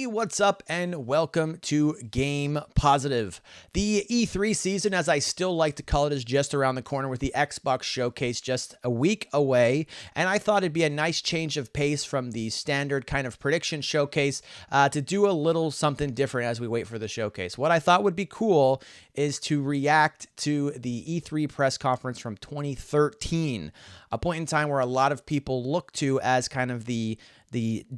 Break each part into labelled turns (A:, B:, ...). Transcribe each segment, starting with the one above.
A: Hey, what's up, and welcome to Game Positive. The E3 season, as I still like to call it, is just around the corner with the Xbox Showcase just a week away, and I thought it'd be a nice change of pace from the standard kind of prediction showcase to do a little something different as we wait for the showcase. What I thought would be cool is to react to the E3 press conference from 2013, a point in time where a lot of people look to as kind of the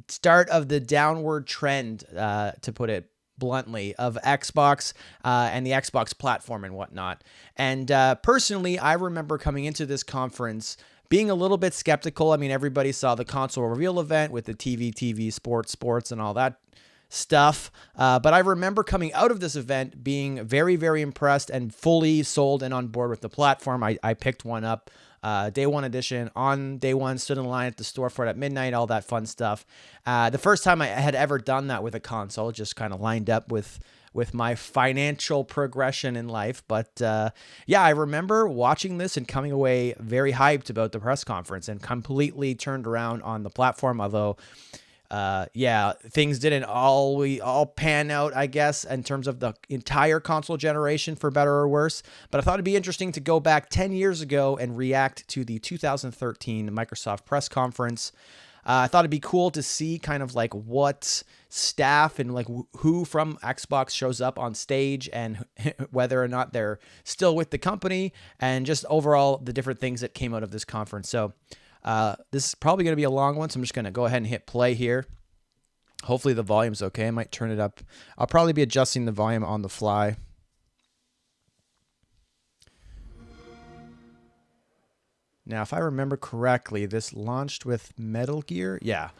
A: start of the downward trend, to put it bluntly, of Xbox and the Xbox platform and whatnot. And personally, I remember coming into this conference being a little bit skeptical. I mean, everybody saw the console reveal event with the TV, sports, and all that stuff. But I remember coming out of this event being very, very impressed and fully sold and on board with the platform. I picked one up. Day one edition on day one, stood in line at the store for it at midnight, all that fun stuff. The first time I had ever done that with a console, just kind of lined up with my financial progression in life. But yeah, I remember watching this and coming away very hyped about the press conference and completely turned around on the platform. Although, yeah, things didn't all pan out, I guess, in terms of the entire console generation, for better or worse. But I thought it'd be interesting to go back 10 years ago and react to the 2013 Microsoft press conference. I thought it'd be cool to see kind of like what staff and like who from Xbox shows up on stage and whether or not they're still with the company, and just overall the different things that came out of this conference. So this is probably going to be a long one, so I'm just going to go ahead and hit play here. Hopefully the volume's okay. I might turn it up. I'll probably be adjusting the volume on the fly. Now, if I remember correctly, this launched with Metal Gear. Yeah.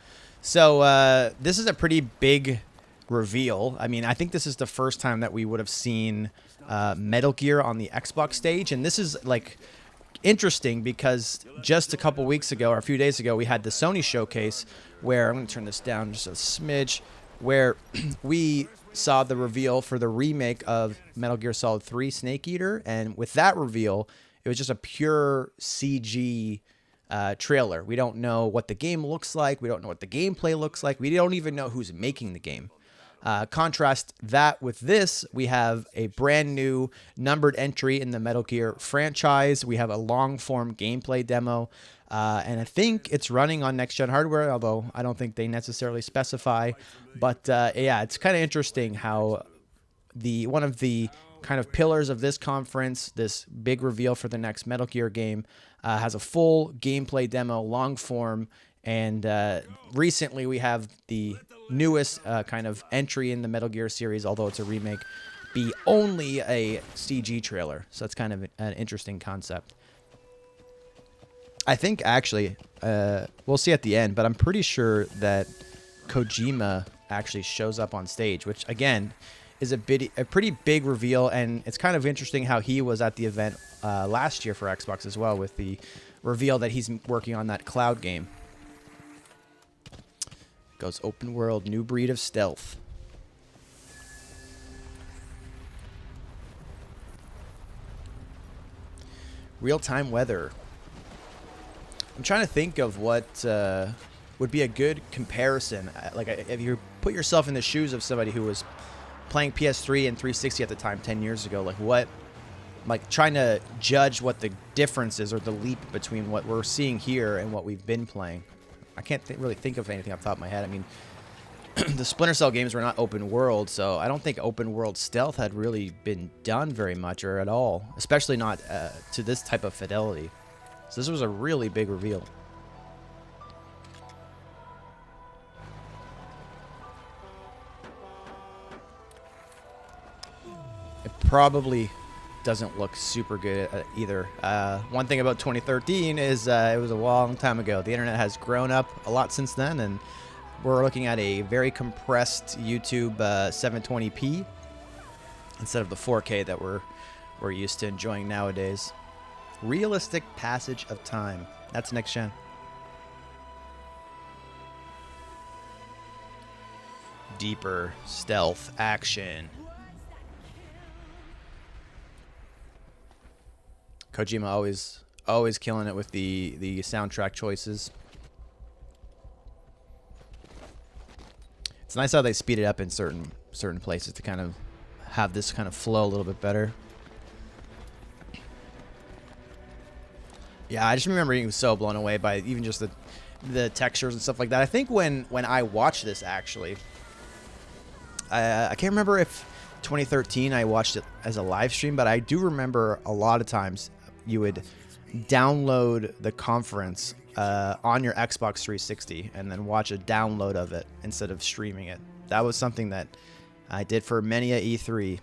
A: So this is a pretty big reveal. I mean, I think this is the first time that we would have seen Metal Gear on the Xbox stage, and this is like interesting because just a couple weeks ago or a few days ago, we had the Sony showcase where, I'm going to turn this down just a smidge, where we saw the reveal for the remake of Metal Gear Solid 3 Snake Eater. And with that reveal, it was just a pure CG trailer. We don't know what the game looks like. We don't know what the gameplay looks like. We don't even know who's making the game. Contrast that with this, we have a brand new numbered entry in the Metal Gear franchise. We have a long-form gameplay demo, and I think it's running on next-gen hardware, although I don't think they necessarily specify. But yeah, it's kind of interesting how one of the kind of pillars of this conference, this big reveal for the next Metal Gear game, has a full gameplay demo, long-form, and recently we have the newest kind of entry in the Metal Gear series, although it's a remake, be only a CG trailer. So it's kind of an interesting concept. I think actually, we'll see at the end, but I'm pretty sure that Kojima actually shows up on stage, which again is a pretty big reveal, and it's kind of interesting how he was at the event last year for Xbox as well, with the reveal that he's working on that cloud game. Goes open world, new breed of stealth. Real-time weather. I'm trying to think of what would be a good comparison. Like, if you put yourself in the shoes of somebody who was playing PS3 and 360 at the time 10 years ago, like trying to judge what the difference is or the leap between what we're seeing here and what we've been playing. I can't really think of anything off the top of my head. I mean, the Splinter Cell games were not open world, so I don't think open world stealth had really been done very much or at all, especially not to this type of fidelity. So this was a really big reveal. It probably doesn't look super good either. One thing about 2013 is it was a long time ago. The internet has grown up a lot since then, and we're looking at a very compressed YouTube 720p instead of the 4K that we're used to enjoying nowadays. Realistic passage of time. That's next gen. Deeper stealth action. Kojima always killing it with the soundtrack choices. It's nice how they speed it up in certain places to kind of have this kind of flow a little bit better. Yeah, I just remember being so blown away by even just the textures and stuff like that. I think when I watched this, actually, I can't remember if 2013 I watched it as a live stream, but I do remember a lot of times you would download the conference on your Xbox 360 and then watch a download of it instead of streaming it. That was something that I did for many a E3.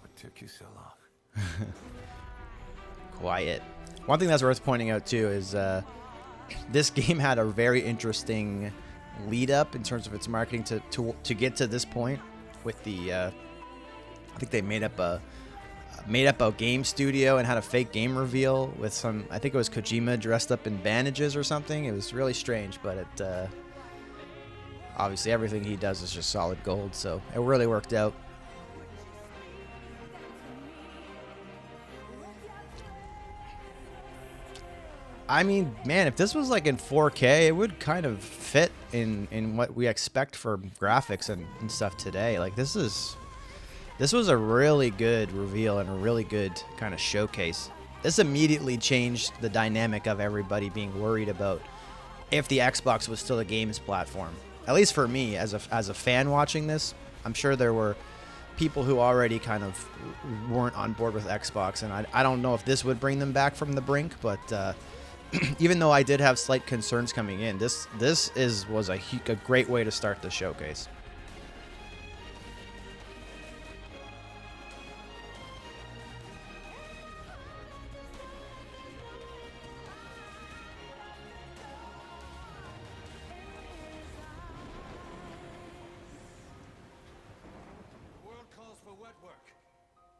B: What took you so long?
A: Quiet. One thing that's worth pointing out too is this game had a very interesting lead up in terms of its marketing to get to this point with the I think they made up a game studio and had a fake game reveal with some, I think it was Kojima dressed up in bandages or something. It was really strange, but it obviously everything he does is just solid gold, so it really worked out. I mean, man, if this was like in 4K, it would kind of fit in what we expect for graphics and stuff today. Like this was a really good reveal and a really good kind of showcase. This immediately changed the dynamic of everybody being worried about if the Xbox was still a games platform. At least for me, as a fan watching this, I'm sure there were people who already kind of weren't on board with Xbox, and I don't know if this would bring them back from the brink, but even though I did have slight concerns coming in, this was a great way to start the showcase.
B: The world calls for wet work,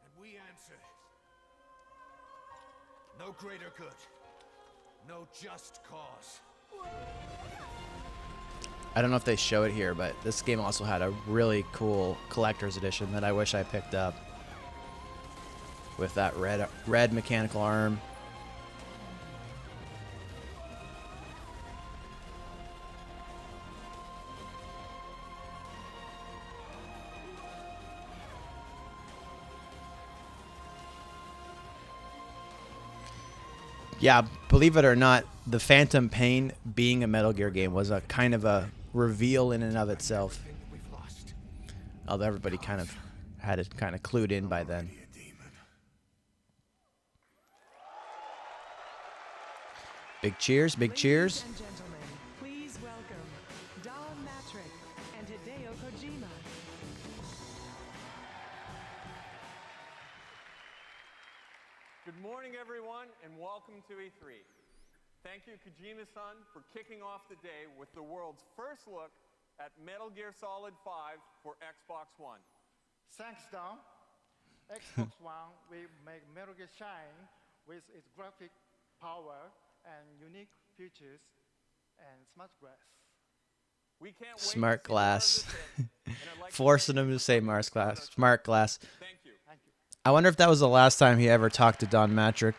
B: and we answer. No greater good. No just cause.
A: I don't know if they show it here, but this game also had a really cool collector's edition that I wish I picked up. With that red mechanical arm. Yeah, believe it or not, the Phantom Pain being a Metal Gear game was a kind of a reveal in and of itself. Although everybody kind of had it kind of clued in by then. Big cheers, big cheers.
C: Ladies and gentlemen, please welcome Don Matrick and Hideo Kojima.
D: Good morning, everyone, and welcome to E3. Thank you, Kojima-san, for kicking off the day with the world's first look at Metal Gear Solid 5 for Xbox One.
E: Thanks, Don. Xbox One will make Metal Gear shine with its graphic power and unique features and smart glass.
D: We can't wait
A: Smart
D: to see more of
A: glass.
D: this hit, and I'd like to
A: Forcing
D: thank
A: him
D: you
A: to say
D: for
A: Mars
D: coming
A: glass.
D: on our
A: Smart glass.
D: show. Thank you.
E: Thank you.
A: I wonder if that was the last time he ever talked to Don Matrick.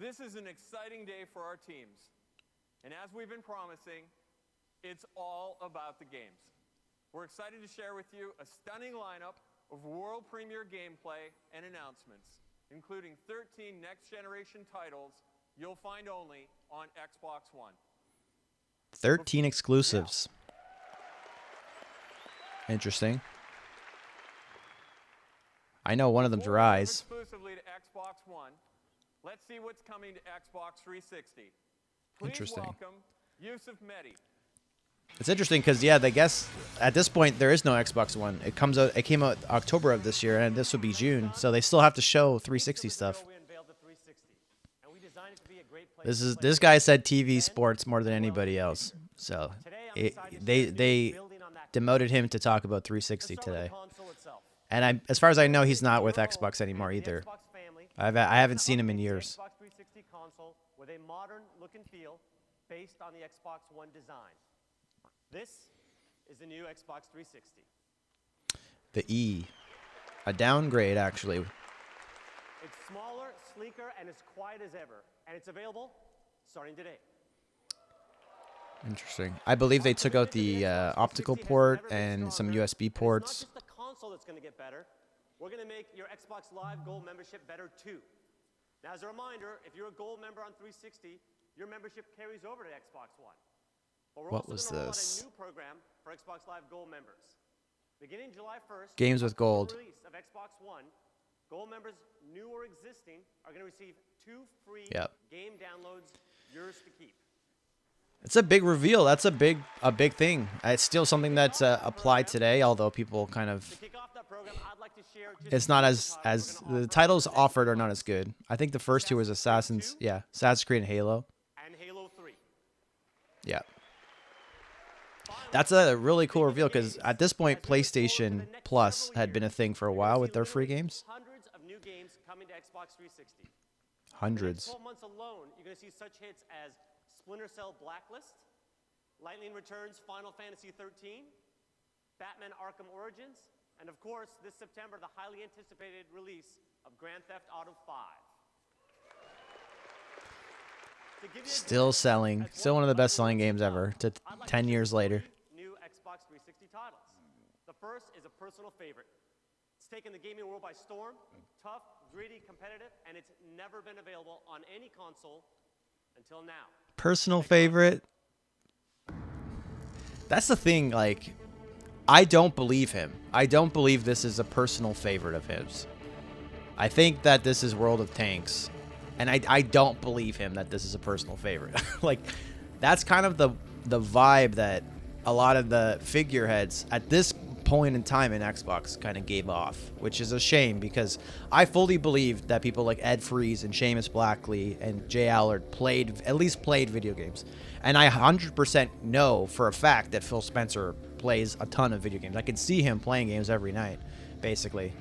D: This is an exciting day for our teams. And as we've been promising, it's all about the games. We're excited to share with you a stunning lineup of world premiere gameplay and announcements, including 13 next-generation titles you'll find only on Xbox One.
A: 13 exclusives. Interesting. I know one of them's
D: Before we move
A: Rise.
D: exclusively to Xbox One, let's see what's coming to Xbox 360. Please
A: Interesting.
D: welcome Yusuf Mehdi.
A: It's interesting because yeah, I guess at this point there is no Xbox One. It came out October of this year, and this would be June, so they still have to show 360 stuff. This guy said TV sports more than anybody else, so they demoted him to talk about 360 today. And as far as I know, he's not with Xbox anymore either. I haven't seen him in years.
F: Xbox 360 console with a modern look and feel based on the Xbox One design. This is the new Xbox 360.
A: The E. A downgrade, actually.
F: It's smaller, sleeker, and as quiet as ever. And it's available starting today.
A: Interesting. I believe they took out the optical port and some USB ports.
F: It's not just the console that's going to get better. We're going to make your Xbox Live Gold membership better too. Now, as a reminder, if you're a Gold member on 360, your membership carries over to Xbox One. But we're
A: What
F: also
A: was
F: going to roll out
A: this?
F: a new program for Xbox Live Gold members. Beginning July 1st,
A: Games with
F: upon
A: gold.
F: the release of Xbox One, Gold members, new or existing, are going to receive 2 free
A: Yep.
F: game downloads, yours to keep.
A: It's a big reveal. That's a big thing. It's still something that's applied today, although people kind of.
F: To kick off that program, I'd like to share just
A: It's
F: a
A: not
F: few
A: as
F: titles we're gonna
A: the
F: offer
A: titles
F: for the next
A: offered
F: few
A: are not
F: months.
A: as good. I think the first two was Assassin's Creed and Halo.
F: And Halo 3.
A: Yeah. That's a really cool reveal because at this point, PlayStation Plus had been a thing for a while with their free games.
F: Hundreds of new games coming to Xbox 360. In the next
A: Hundreds.
F: 12 months alone, you're going to see such hits as Splinter Cell Blacklist, Lightning Returns Final Fantasy 13, Batman Arkham Origins, and of course, this September, the highly anticipated release of Grand Theft Auto 5. To give you a
A: Still
F: glimpse
A: selling.
F: at
A: Still
F: what
A: one of the
F: the
A: best selling
F: titles
A: games ever. To
F: I'd like
A: 10
F: share
A: years later.
F: 3 new Xbox 360 titles. The first is a personal favorite. It's taken the gaming world by storm. Tough, gritty, competitive, and it's never been available on any console until now.
A: Personal favorite. That's the thing. Like, I don't believe him. I don't believe this is a personal favorite of his. I think that this is World of Tanks. And I don't believe him that this is a personal favorite. Like, that's kind of the vibe that a lot of the figureheads at this point in time in Xbox kind of gave off, which is a shame because I fully believe that people like Ed Freeze and Seamus Blackley and Jay Allard at least played video games. And I 100% know for a fact that Phil Spencer plays a ton of video games. I can see him playing games every night, basically.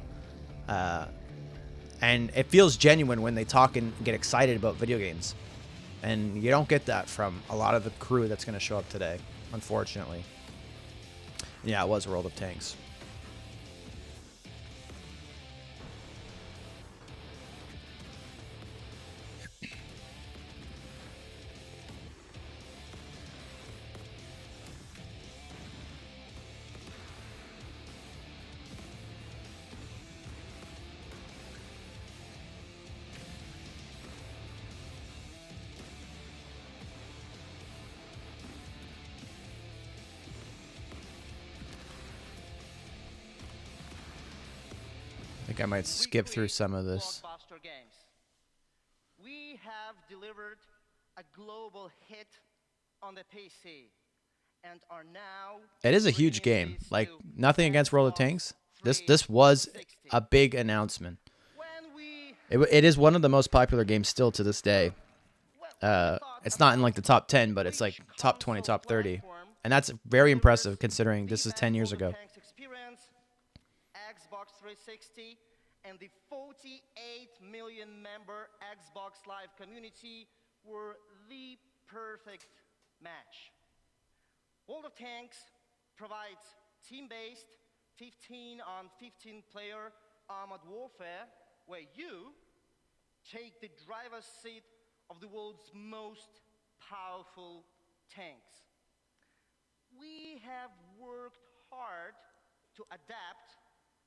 A: And it feels genuine when they talk and get excited about video games. And you don't get that from a lot of the crew that's going to show up today, unfortunately. Yeah, it was World of Tanks. I think I might skip through some of this.
G: Blockbuster games. We have delivered a global hit on the PC and are now.
A: It is a huge
G: bringing
A: game.
G: this
A: Like,
G: to
A: nothing against World of
G: Xbox
A: Tanks. This was
G: 360.
A: a big announcement.
G: When we
A: It is one of the most popular games still to this day.
G: thought
A: It's not in
G: about
A: like the top 10, but it's like
G: which
A: top 20,
G: console
A: top 30.
G: platform
A: And that's very impressive
G: delivers
A: considering
G: the
A: this is
G: best
A: 10 years
G: World
A: ago.
G: of Tanks experience, Xbox 360, and the 48 million member Xbox Live community were the perfect match. World of Tanks provides team-based 15 on 15 player armored warfare where you take the driver's seat of the world's most powerful tanks. We have worked hard to adapt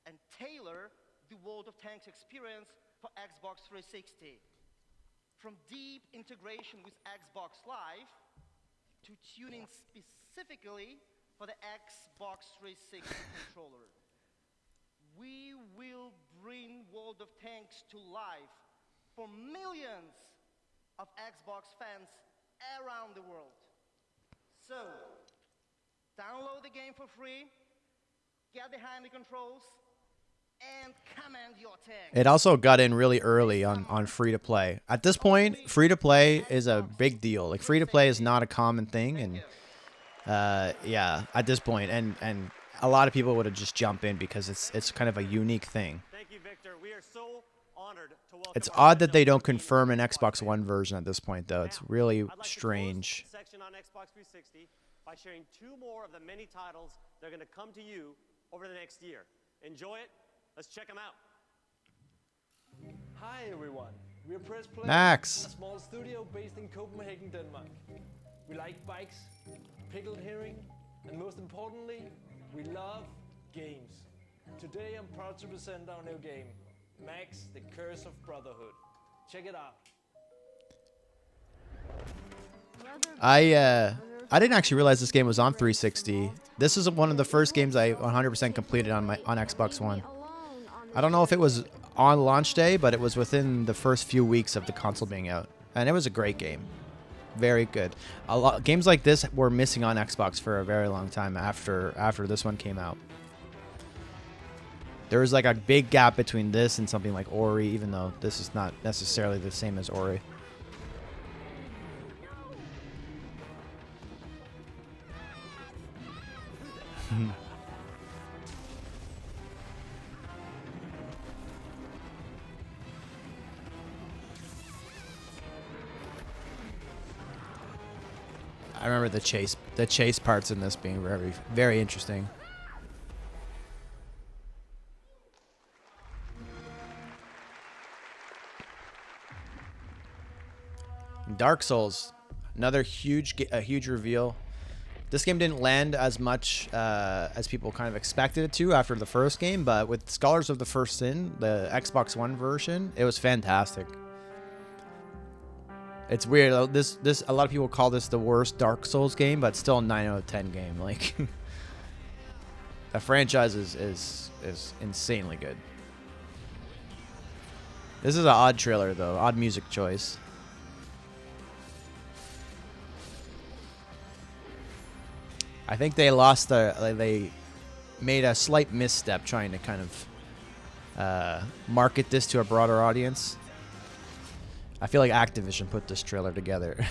G: and tailor the World of Tanks experience for Xbox 360. From deep integration with Xbox Live to tuning specifically for the Xbox 360 controller. We will bring World of Tanks to life for millions of Xbox fans around the world. So, download the game for free, get behind the controls, and command your tank.
A: It also got in really early on free to play. At this point, free to play is a big deal. Like, free to play is not a common thing, and yeah, at this point, and a lot of people would have just jumped in because it's kind of a unique thing.
F: Thank you, Victor. We are so honored to welcome
A: It's
F: our
A: odd that they don't
F: special
A: confirm an
F: team
A: Xbox
F: today.
A: One version at this point, though. It's
F: Now,
A: really
F: I'd like to close
A: strange.
F: the section on Xbox 360 by sharing 2 more of the many titles that are going to come to you over the next year. Enjoy it. Let's check them out.
H: Hi everyone, we're Press Play,
A: Max.
H: a small studio based in Copenhagen, Denmark. We like bikes, pickled herring, and most importantly, we love games. Today I'm proud to present our new game, Max, The Curse of Brotherhood. Check it out.
A: I didn't actually realize this game was on 360. This is one of the first games I 100% completed on Xbox One. I don't know if it was on launch day, but it was within the first few weeks of the console being out, and it was a great game. Very good. A lot games like this were missing on Xbox for a very long time after this one came out. There was like a big gap between this and something like Ori, even though this is not necessarily the same as Ori. I remember the chase parts in this being very, very interesting. Dark Souls, another huge reveal. This game didn't land as much as people kind of expected it to after the first game, but with Scholars of the First Sin, the Xbox One version, it was fantastic. It's weird. This a lot of people call this the worst Dark Souls game, but still a 9 out of 10 game. Like the franchise is insanely good. This is an odd trailer though, odd music choice. I think they they made a slight misstep trying to kind of market this to a broader audience. I feel like Activision put this trailer together.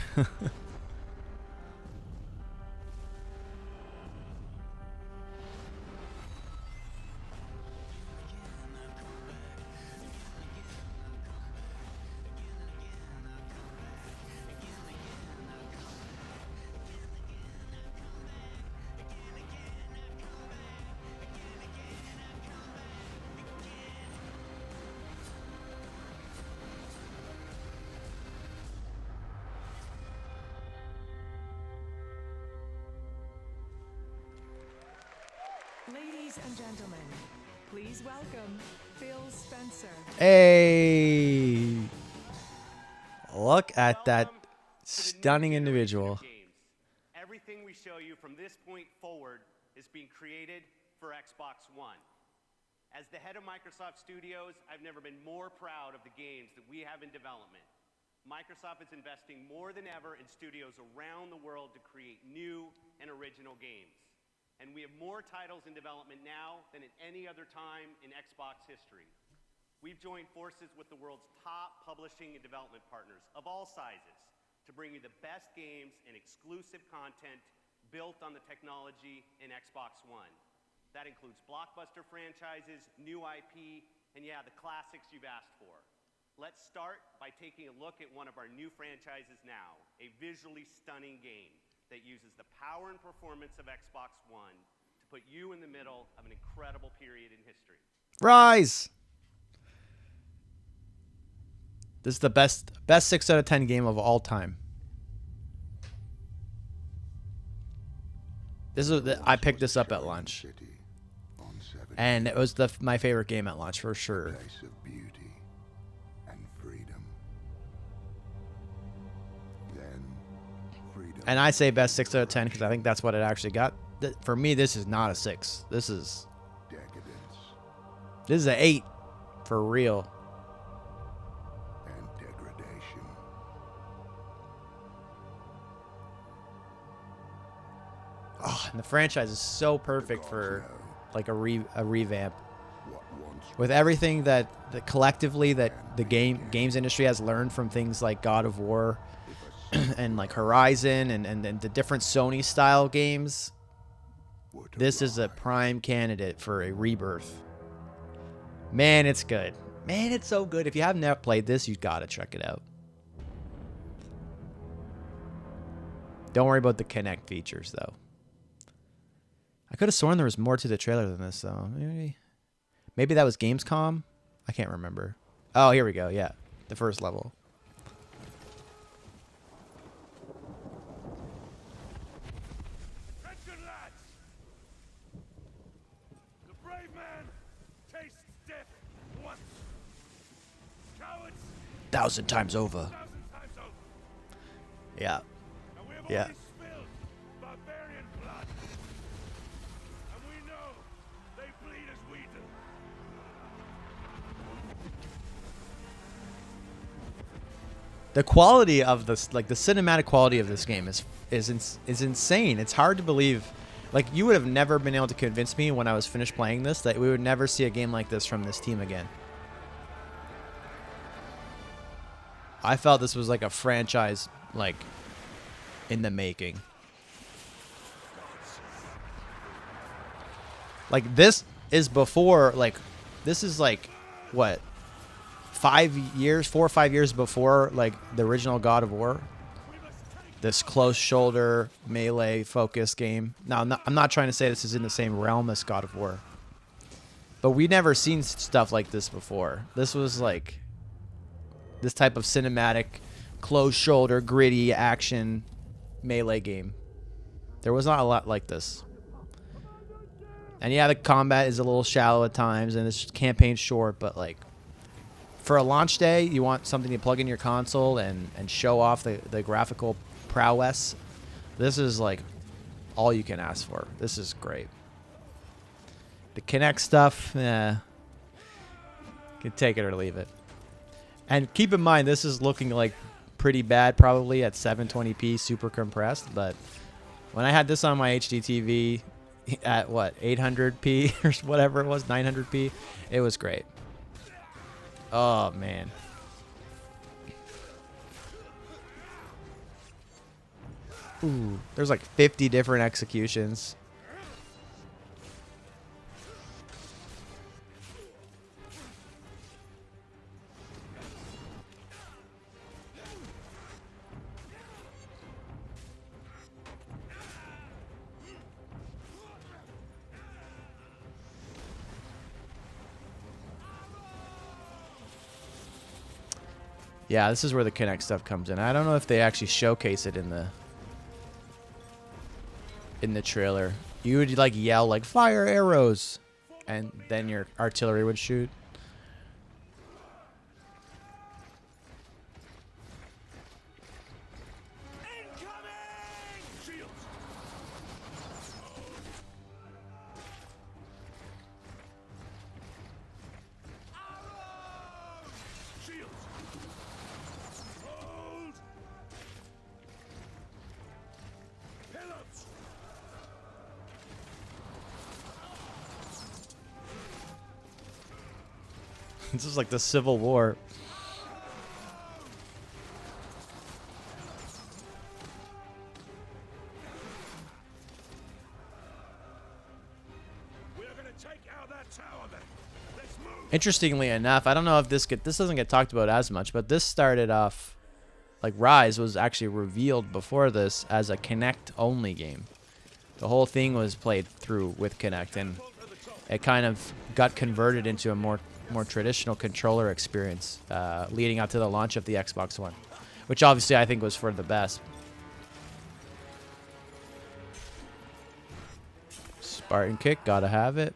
C: Ladies and gentlemen, please welcome Phil Spencer.
A: Hey! Look at that
F: Welcome to the new
A: stunning
F: generation of
A: individual.
F: games. Everything we show you from this point forward is being created for Xbox One. As the head of Microsoft Studios, I've never been more proud of the games that we have in development. Microsoft is investing more than ever in studios around the world to create new and original games. And we have more titles in development now than at any other time in Xbox history. We've joined forces with the world's top publishing and development partners of all sizes to bring you the best games and exclusive content built on the technology in Xbox One. That includes blockbuster franchises, new IP, and yeah, the classics you've asked for. Let's start by taking a look at one of our new franchises now, a visually stunning game that uses the power and performance of Xbox One to put you in the middle of an incredible period in history.
A: Rise! This is the best 6 out of 10 game of all time. I picked this up at launch, and it was my favorite game at launch for sure.
B: Place of beauty and freedom. Then freedom.
A: And I say best 6 out of 10 because I think that's what it actually got. For me, this is not a 6. This is
B: Decadence
A: an 8 for real.
B: and degradation.
A: Oh, and the franchise is so perfect for like a revamp.
B: What once
A: With everything that collectively that the games industry has learned from things like God of War and like Horizon and the different Sony style games, this is a prime candidate for a rebirth. Man, it's good. Man, it's so good. If you haven't ever played this, you've got to check it out. Don't worry about the Kinect features though. I could have sworn there was more to the trailer than this, though. Maybe that was Gamescom? I can't remember. Oh, here we go. Yeah. The first level.
B: Attention, lads! The brave man tastes death once. Cowards,
A: 1,000 times over.
B: 1,000 times over.
A: Yeah.
B: And we have
A: Yeah.
B: already spilled barbarian blood. And we know they bleed as we do.
A: The quality of this, like the cinematic quality of this game is insane. It's hard to believe. Like, you would have never been able to convince me when I was finished playing this that we would never see a game like this from this team again. I felt this was like a franchise, like, in the making. Like, this is before, like, this is like, what, 4 or 5 years before, like, the original God of War. This close shoulder melee focus game. Now, I'm not trying to say this is in the same realm as God of War, but we never seen stuff like this before. This was like this type of cinematic, close shoulder, gritty action melee game. There was not a lot like this. And yeah, the combat is a little shallow at times, and this campaign's short, but like, for a launch day, you want something to plug in your console and show off the graphical prowess. This is like all you can ask for. This is great. The Kinect stuff, you can take it or leave it. And keep in mind, this is looking like pretty bad probably at 720p super compressed, but when I had this on my HD TV at what, 800p or whatever it was, 900p, it was great. Oh, man. Ooh, there's like 50 different executions. Yeah, this is where the Kinect stuff comes in. I don't know if they actually showcase it in the trailer. You would like yell like fire arrows, and then your artillery would shoot. This is like the Civil War.
B: We are going to take out that tower then. Let's move.
A: Interestingly enough, I don't know if this doesn't get talked about as much, but this started off, like, Rise was actually revealed before this as a Kinect only game. The whole thing was played through with Kinect, and it kind of got converted into a more traditional controller experience leading up to the launch of the Xbox One, which obviously I think was for the best. Spartan kick, gotta have it.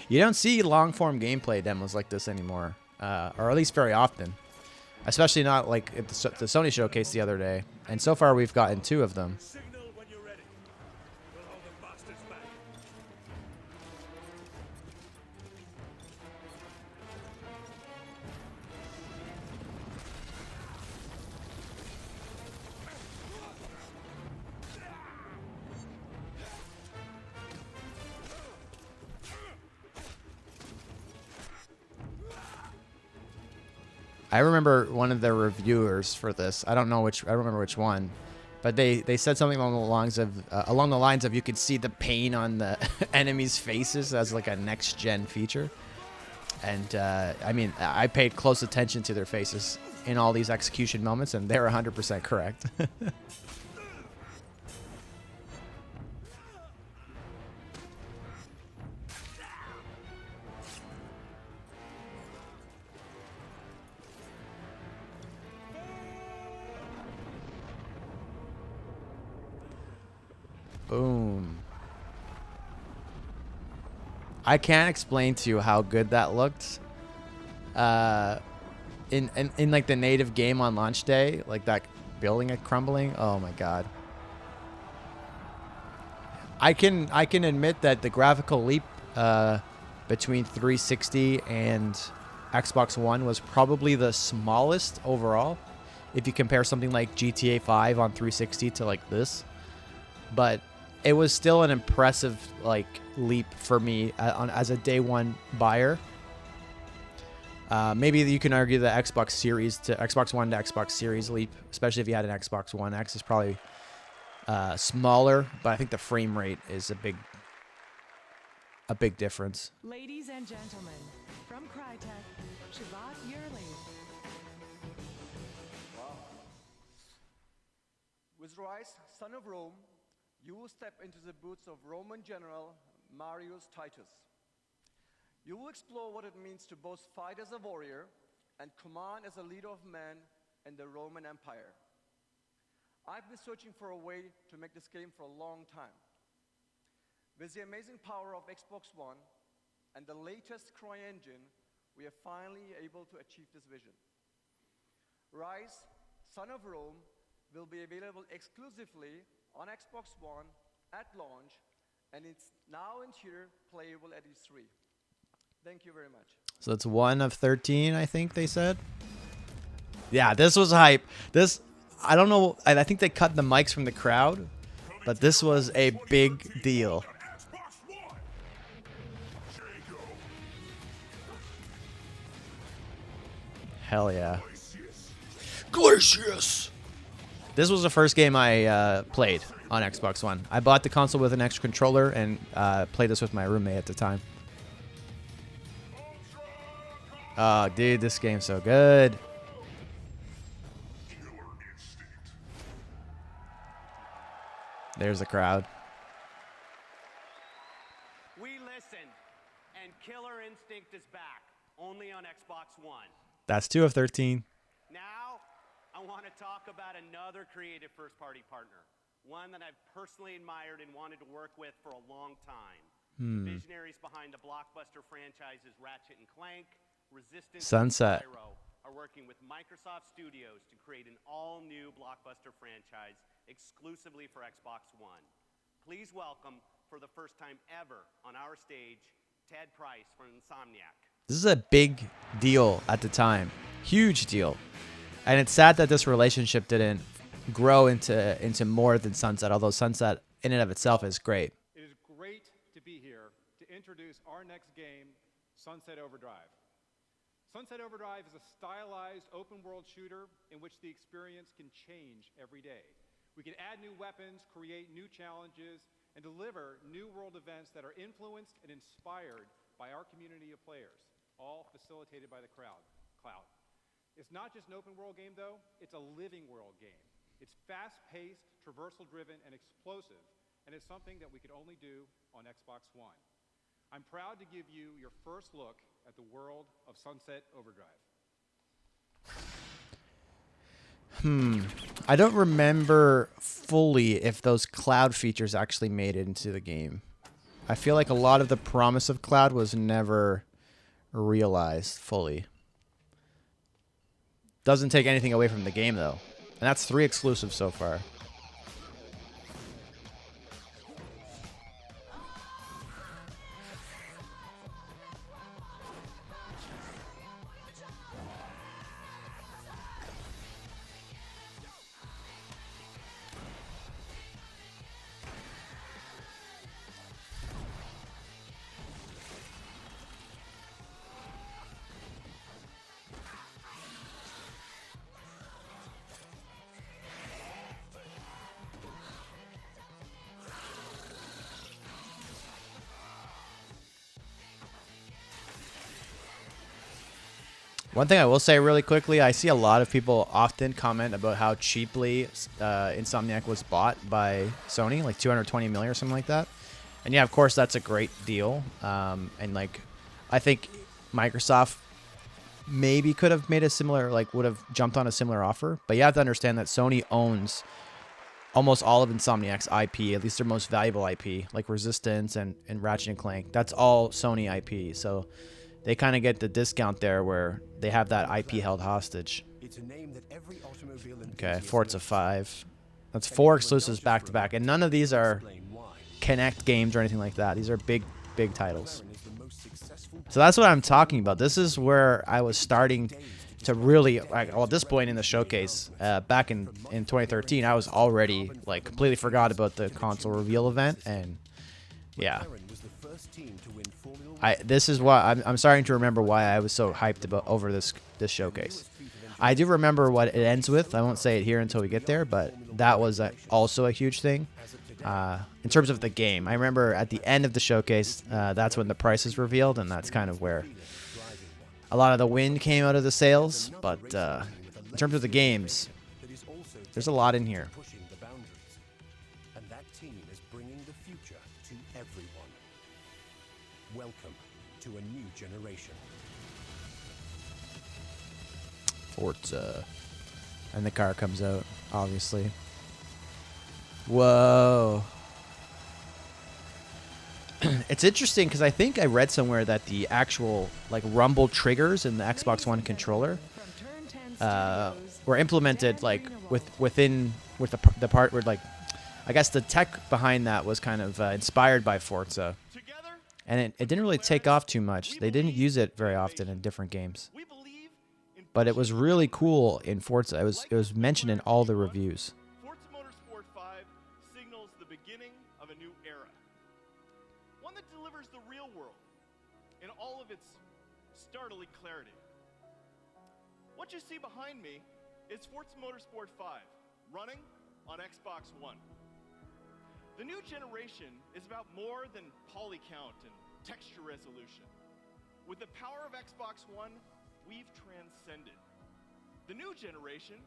A: You don't see long-form gameplay demos like this anymore, or at least very often. Especially not like at the Sony showcase the other day. And so far we've gotten 2 of them.
B: Signal when you're ready. We'll hold them bastards back.
A: I remember one of the reviewers for this. I don't remember which one, but they said something along the lines of you could see the pain on the enemies' faces as like a next gen feature. And I mean, I paid close attention to their faces in all these execution moments, and they're 100% correct. Boom. I can't explain to you how good that looked. In like the native game on launch day, like that building it crumbling. Oh my god. I can admit that the graphical leap between 360 and Xbox One was probably the smallest overall, if you compare something like GTA 5 on 360 to like this. But it was still an impressive like leap for me as a day one buyer. Maybe you can argue the Xbox Series to Xbox One to Xbox Series leap, especially if you had an Xbox One X, is probably smaller, but I think the frame rate is a big difference.
C: Ladies and gentlemen, from Crytek, Shabbat Yearly.
I: With Rise, son of Rome, you will step into the boots of Roman general Marius Titus. You will explore what it means to both fight as a warrior and command as a leader of men in the Roman Empire. I've been searching for a way to make this game for a long time. With the amazing power of Xbox One and the latest CryEngine, we are finally able to achieve this vision. Rise, Son of Rome, will be available exclusively on Xbox One at launch, and it's now in tier playable at E3. Thank you very much.
A: So it's 1 of 13, I think they said. Yeah, this was hype. This, I don't know, I think they cut the mics from the crowd, but this was a big deal. Hell yeah. Glacius! This was the first game I played on Xbox One. I bought the console with an extra controller and played this with my roommate at the time. Oh, dude, this game's so good. There's the crowd.
F: We listened, and Killer Instinct is back, only on Xbox One.
A: That's 2 of 13.
F: Now, I want to talk about another creative first-party partner, one that I've personally admired and wanted to work with for a long time. Visionaries behind the blockbuster franchises Ratchet and Clank, Resistance,
A: Sunset.
F: and Spyro are working with Microsoft Studios to create an all-new blockbuster franchise exclusively for Xbox One. Please welcome, for the first time ever on our stage, Ted Price from Insomniac.
A: This is a big deal at the time. Huge deal. And it's sad that this relationship didn't grow into more than Sunset, although Sunset in and of itself is great.
J: It is great to be here to introduce our next game, Sunset Overdrive. Sunset Overdrive is a stylized open-world shooter in which the experience can change every day. We can add new weapons, create new challenges, and deliver new world events that are influenced and inspired by our community of players, all facilitated by the cloud. It's not just an open-world game, though. It's a living world game. It's fast-paced, traversal-driven, and explosive, and it's something that we could only do on Xbox One. I'm proud to give you your first look at the world of Sunset Overdrive.
A: I don't remember fully if those cloud features actually made it into the game. I feel like a lot of the promise of cloud was never realized fully. Doesn't take anything away from the game, though. And that's 3 exclusives so far. One thing I will say really quickly, I see a lot of people often comment about how cheaply Insomniac was bought by Sony, like 220 million or something like that. And yeah, of course, that's a great deal. And like, I think Microsoft maybe could have made a similar, like would have jumped on a similar offer. But you have to understand that Sony owns almost all of Insomniac's IP, at least their most valuable IP, like Resistance and Ratchet and Clank. That's all Sony IP. So they kind of get the discount there where they have that IP held hostage. Okay, Forza 5. That's 4 exclusives back to back. And none of these are Connect games or anything like that. These are big titles. So that's what I'm talking about. This is where I was starting to really, well, at this point in the showcase, back in 2013, I was already like completely forgot about the console reveal event. And yeah. This is why I'm starting to remember why I was so hyped about over this showcase. I do remember what it ends with. I won't say it here until we get there, but that was also a huge thing in terms of the game. I remember at the end of the showcase, that's when the price is revealed, and that's kind of where a lot of the wind came out of the sails. But in terms of the games, there's a lot in here.
K: And that team is bringing the future to everyone. Welcome to a new generation.
A: Forza. And the car comes out, obviously. Whoa. It's interesting because I think I read somewhere that the actual like rumble triggers in the Xbox One controller were implemented like with the part where like I guess the tech behind that was kind of inspired by Forza. And it didn't really take off too much. They didn't use it very often in different games. But it was really cool in Forza. It was mentioned in all the reviews.
D: Forza Motorsport 5 signals the beginning of a new era. One that delivers the real world in all of its startling clarity. What you see behind me is Forza Motorsport 5 running on Xbox One. The new generation is about more than poly count and texture resolution. With the power of Xbox One, we've transcended. The new generation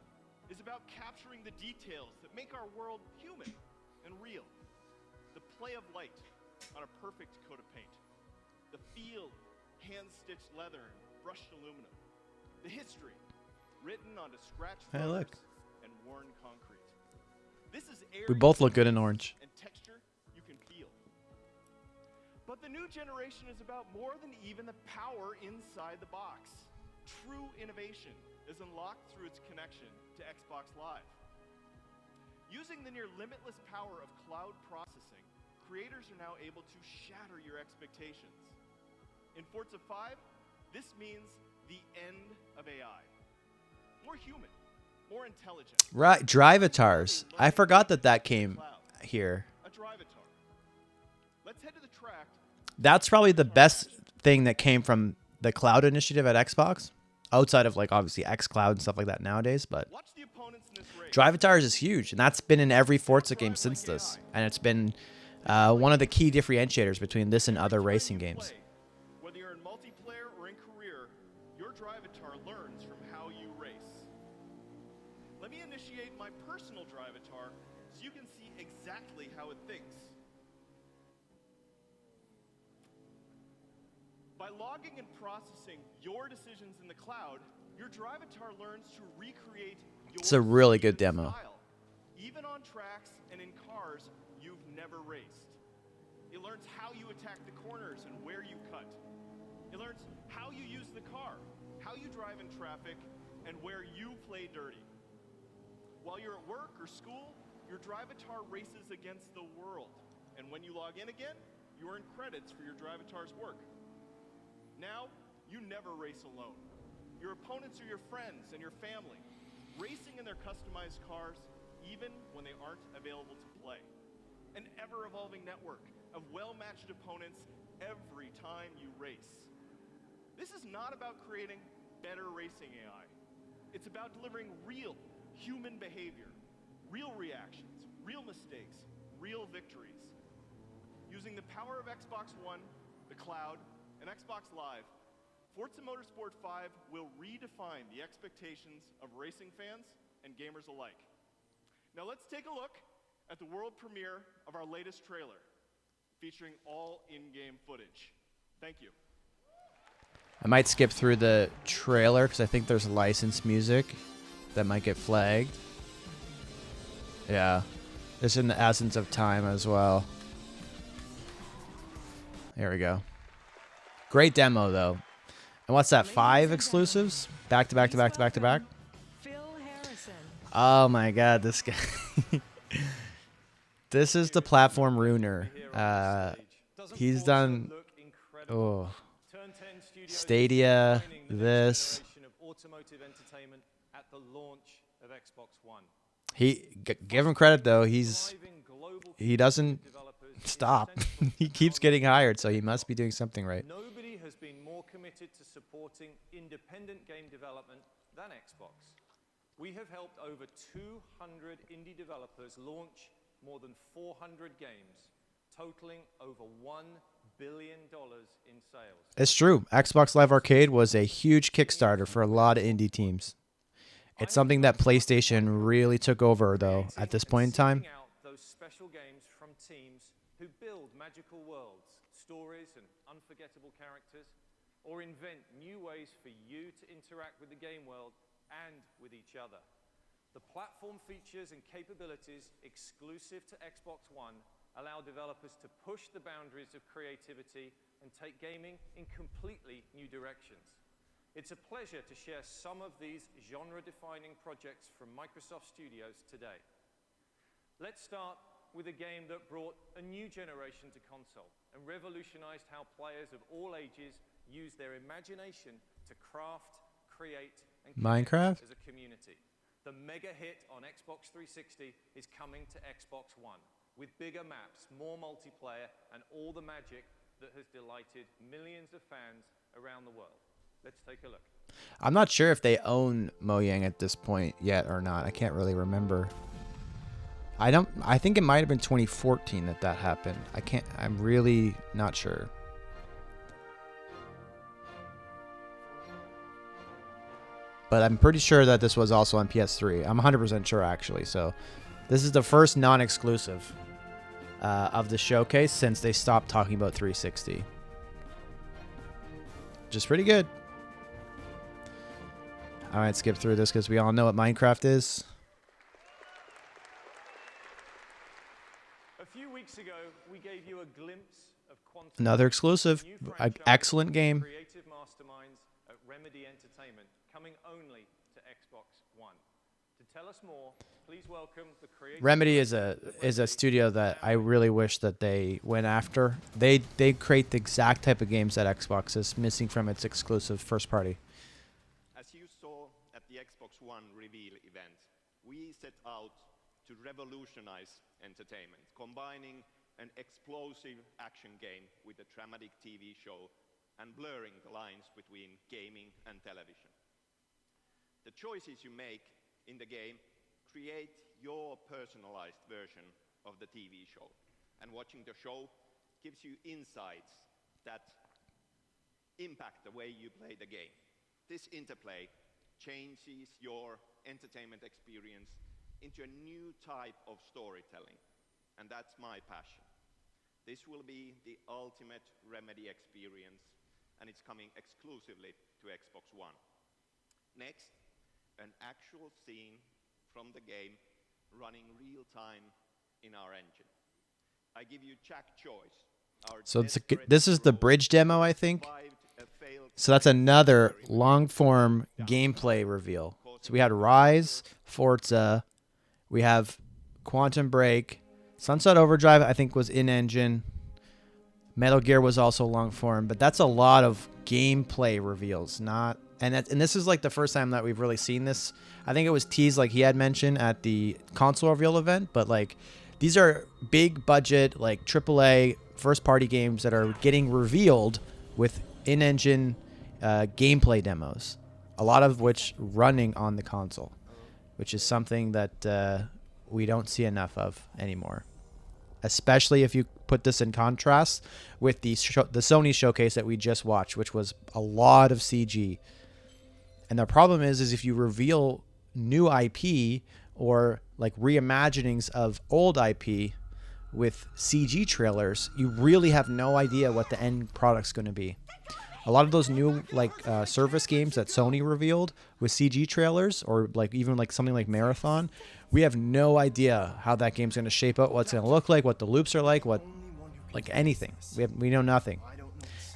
D: is about capturing the details that make our world human and real. The play of light on a perfect coat of paint. The feel, hand-stitched leather and brushed aluminum. The history, written onto scratched leathers and worn concrete. This is
A: We both look good in orange.
D: And texture you can feel. But the new generation is about more than even the power inside the box. True innovation is unlocked through its connection to Xbox Live. Using the near limitless power of cloud processing, creators are now able to shatter your expectations. In Forza 5, this means the end of AI. More human, more intelligent.
A: Right, Drivatars. I forgot that came here.
D: A Drivatar. Let's head to the track.
A: That's probably the best thing that came from the cloud initiative at Xbox, outside of like obviously xCloud and stuff like that nowadays. But Drivatars is huge, and that's been in every Forza game since this, and it's been one of the key differentiators between this and other racing games.
D: Whether you're in multiplayer or in career, your Drivatar learns from how you race. Let me initiate my personal Drivatar so you can see exactly how it thinks. By logging and processing your decisions in the cloud, your Drivatar learns to recreate your
A: It's a really good demo.
D: style, even on tracks and in cars you've never raced. It learns how you attack the corners and where you cut. It learns how you use the car, how you drive in traffic, and where you play dirty. While you're at work or school, your Drivatar races against the world. And when you log in again, you earn credits for your Drivatar's work. Now, you never race alone. Your opponents are your friends and your family, racing in their customized cars, even when they aren't available to play. An ever-evolving network of well-matched opponents every time you race. This is not about creating better racing AI. It's about delivering real human behavior, real reactions, real mistakes, real victories. Using the power of Xbox One, the cloud, and Xbox Live,
L: Forza Motorsport 5 will redefine the expectations of racing fans and gamers alike. Now let's take a look at the world premiere of our latest trailer, featuring all in-game footage. Thank you.
A: I might skip through the trailer because I think there's licensed music that might get flagged. Yeah. It's in the essence of time as well. There we go. Great demo, though. And what's that, 5 exclusives? Back to back to back to back to back?
C: Phil Harrison.
A: Oh my god, this guy. This is the platform ruiner. He's done Stadia, this.
D: Automotive entertainment at the launch of Xbox One.
A: Give him credit though. He doesn't stop. He keeps getting hired, so he must be doing something right.
D: Nobody has been more committed to supporting independent game development than Xbox. We have helped over 200 indie developers launch more than 400 games, totaling over $1 billion in sales.
A: It's true. Xbox Live Arcade was a huge Kickstarter for a lot of indie teams. It's something that PlayStation really took over, though, at this point in time.
D: Out those special games from teams who build magical worlds, stories, and unforgettable characters, or invent new ways for you to interact with the game world and with each other. The platform features and capabilities exclusive to Xbox One allow developers to push the boundaries of creativity and take gaming in completely new directions. It's a pleasure to share some of these genre-defining projects from Microsoft Studios today. Let's start with a game that brought a new generation to console and revolutionized how players of all ages use their imagination to craft, create, and connect
A: Minecraft
D: as a community. The mega hit on Xbox 360 is coming to Xbox One with bigger maps, more multiplayer, and all the magic that has delighted millions of fans around the world. Let's take a look.
A: I'm not sure if they own Mojang at this point yet or not. I can't really remember. I think it might have been 2014 that happened. I'm really not sure. But I'm pretty sure that this was also on PS3. I'm 100% sure, actually. So this is the first non-exclusive of the showcase since they stopped talking about 360. Just pretty good. I might skip through this because we all know what Minecraft is.
D: A few weeks ago, we gave you a glimpse of Quantum.
A: Another exclusive. Excellent game.
D: Creative masterminds at Remedy Entertainment, coming only to Xbox One. To tell us more, please welcome the creative.
A: Remedy is a studio that I really wish that they went after. They create the exact type of games that Xbox is missing from its exclusive first party.
L: As you saw at the Xbox One reveal event, we set out to revolutionize entertainment, combining an explosive action game with a dramatic TV show and blurring the lines between gaming and television. The choices you make in the game create your personalized version of the TV show. And watching the show gives you insights that impact the way you play the game. This interplay changes your entertainment experience into a new type of storytelling. And that's my passion. This will be the ultimate Remedy experience, and it's coming exclusively to Xbox One. Next, an actual scene from the game running real time in our engine. I give you Jack choice.
A: So this is the bridge demo, I think. So that's another long-form gameplay reveal. So we had Rise, Forza, we have Quantum Break, Sunset Overdrive I think was in-engine, Metal Gear was also long-form, but that's a lot of gameplay reveals, not... And this is like the first time that we've really seen this. I think it was teased, like he had mentioned, at the console reveal event, but like these are big budget, like AAA first-party games that are getting revealed with in-engine gameplay demos, a lot of which running on the console, which is something that we don't see enough of anymore. especially if you put this in contrast with the Sony showcase that we just watched, which was a lot of CG. And the problem is if you reveal new IP or like reimaginings of old IP with CG trailers, you really have no idea what the end product's going to be. A lot of those new like service games that Sony revealed with CG trailers, or like even like something like Marathon, we have no idea how that game's going to shape out, what's going to look like, what the loops are like anything. We know nothing.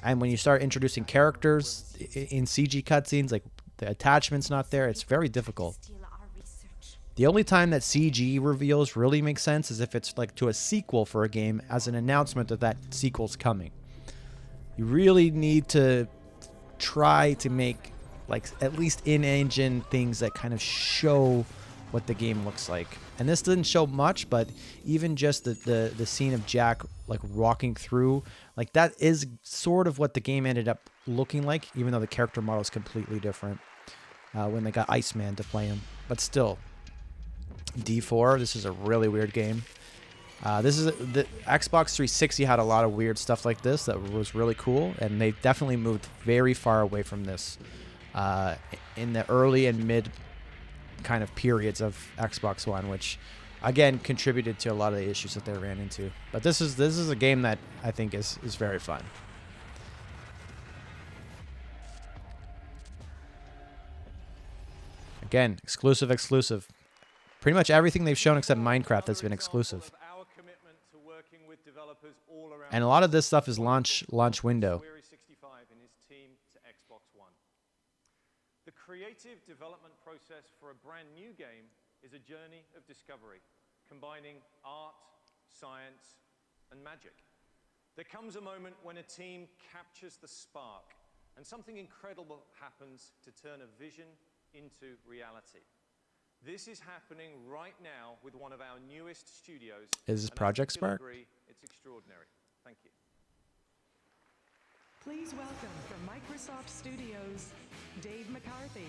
A: And when you start introducing characters in CG cutscenes, like the attachment's not there, it's very difficult. The only time that CG reveals really makes sense is if it's like to a sequel for a game as an announcement that that sequel's coming. You really need to try to make like at least in-engine things that kind of show what the game looks like. And this didn't show much, but even just the scene of Jack like walking through, like that is sort of what the game ended up looking like, even though the character model is completely different when they got Iceman to play him. But still, D4, this is a really weird game. The Xbox 360 had a lot of weird stuff like this that was really cool, and they definitely moved very far away from this in the early and mid kind of periods of Xbox One, which again contributed to a lot of the issues that they ran into. But this is a game that I think is very fun. Again, exclusive. Pretty much everything they've shown except Minecraft has been exclusive. And a lot of this stuff is launch window.
D: The creative development process for a brand new game is a journey of discovery, combining art, science, and magic. There comes a moment when a team captures the spark, and something incredible happens to turn a vision into reality. This is happening right now with one of our newest studios.
A: Is this Project Spark?
D: It's extraordinary. Thank you.
C: Please welcome from Microsoft Studios, Dave McCarthy.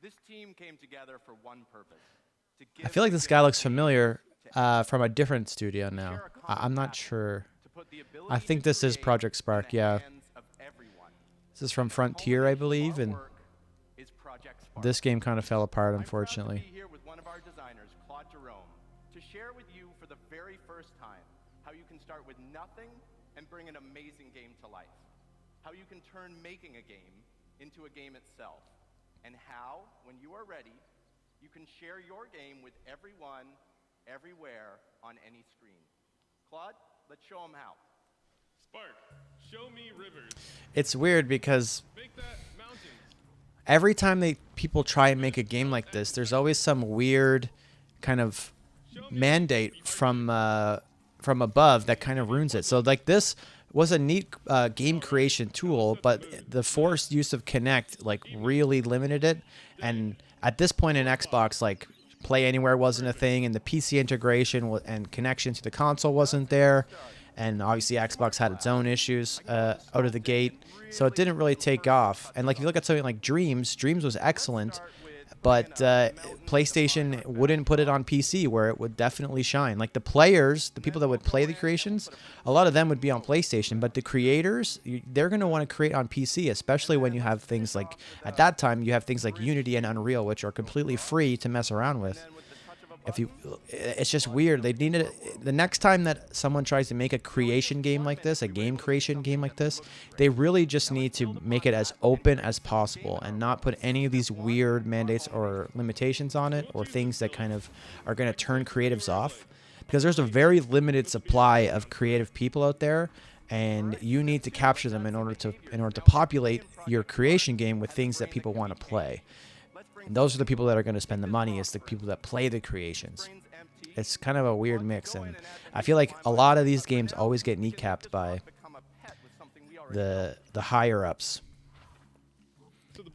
L: This team came together for one purpose.
A: I feel like this guy looks familiar from a different studio now. I'm not sure. I think this is Project Spark, yeah. This is from Frontier, I believe, and this game kind of fell apart, unfortunately.
L: I'm proud to be here with one of our designers, Claude Jerome, to share with you for the very first time how you can start with nothing and bring an amazing game to life. How you can turn making a game into a game itself. And how, when you are ready, you can share your game with everyone, everywhere, on any screen. Claude, let's show them how.
B: Spark, show me rivers.
A: It's weird because
B: Make that mountains.
A: every time people try and make a game like this, there's always some weird kind of mandate from above that kind of ruins it. So like this was a neat game creation tool, but the forced use of Kinect like really limited it. And at this point in Xbox, like Play Anywhere wasn't a thing, and the PC integration and connection to the console wasn't there. And obviously Xbox had its own issues out of the gate, so it didn't really take off. And like if you look at something like Dreams was excellent, but PlayStation wouldn't put it on PC where it would definitely shine. Like the players, the people that would play the creations, a lot of them would be on PlayStation, but the creators, they're going to want to create on PC, especially when you have things like, at that time, you have things like Unity and Unreal, which are completely free to mess around with. It's just weird. They needed the next time that someone tries to make a creation game like this, a game creation game like this, they really just need to make it as open as possible and not put any of these weird mandates or limitations on it or things that kind of are going to turn creatives off, because there's a very limited supply of creative people out there, and you need to capture them in order to populate your creation game with things that people want to play. And those are the people that are going to spend the money, is the people that play the creations. It's kind of a weird mix, and I feel like a lot of these games always get kneecapped by the higher-ups.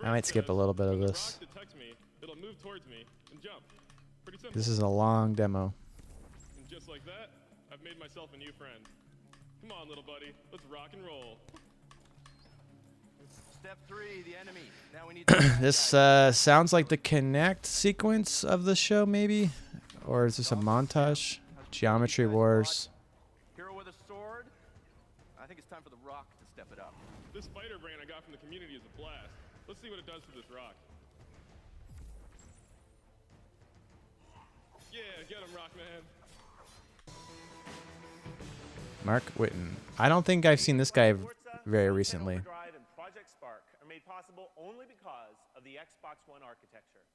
A: I might skip a little bit of this. This is a long demo.
B: And just like that, I've made myself a new friend. Come on, little buddy, let's rock and roll. Step 3, the enemy. Now we need
A: This sounds like the Connect sequence of the show, maybe? Or is this a montage? Geometry Wars.
B: Hero with a sword. I think it's time for the Rock to step it up.
M: This fighter brand I got from the community is a blast. Let's see what it does to this rock. Yeah, get him, Rockman.
A: Mark Whitten. I don't think I've seen this guy very recently.
F: Overdrive and Project Spark are made possible only because of the Xbox One architecture.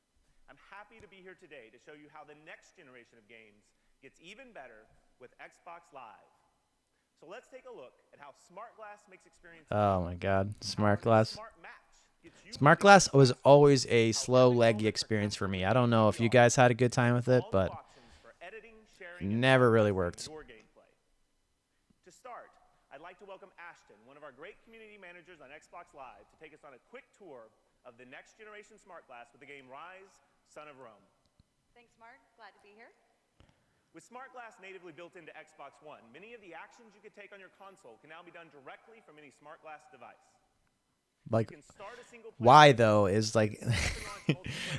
F: I'm happy to be here today to show you how the next generation of games gets even better with Xbox Live. So let's take a look at how Smart Glass makes experience.
A: Oh my God, Smart Glass. Smart Glass was always a slow, leggy experience for me. I don't know if you guys had a good time with it, but never really worked.
F: To start, I'd like to welcome Ashton, one of our great community managers on Xbox Live, to take us on a quick tour of the next generation Smart Glass with the game Rise, Son of Rome.
N: Thanks, Mark. Glad to be here.
F: With Smart Glass natively built into Xbox One, many of the actions you could take on your console can now be done directly from any Smart Glass device.
A: Like, why though is like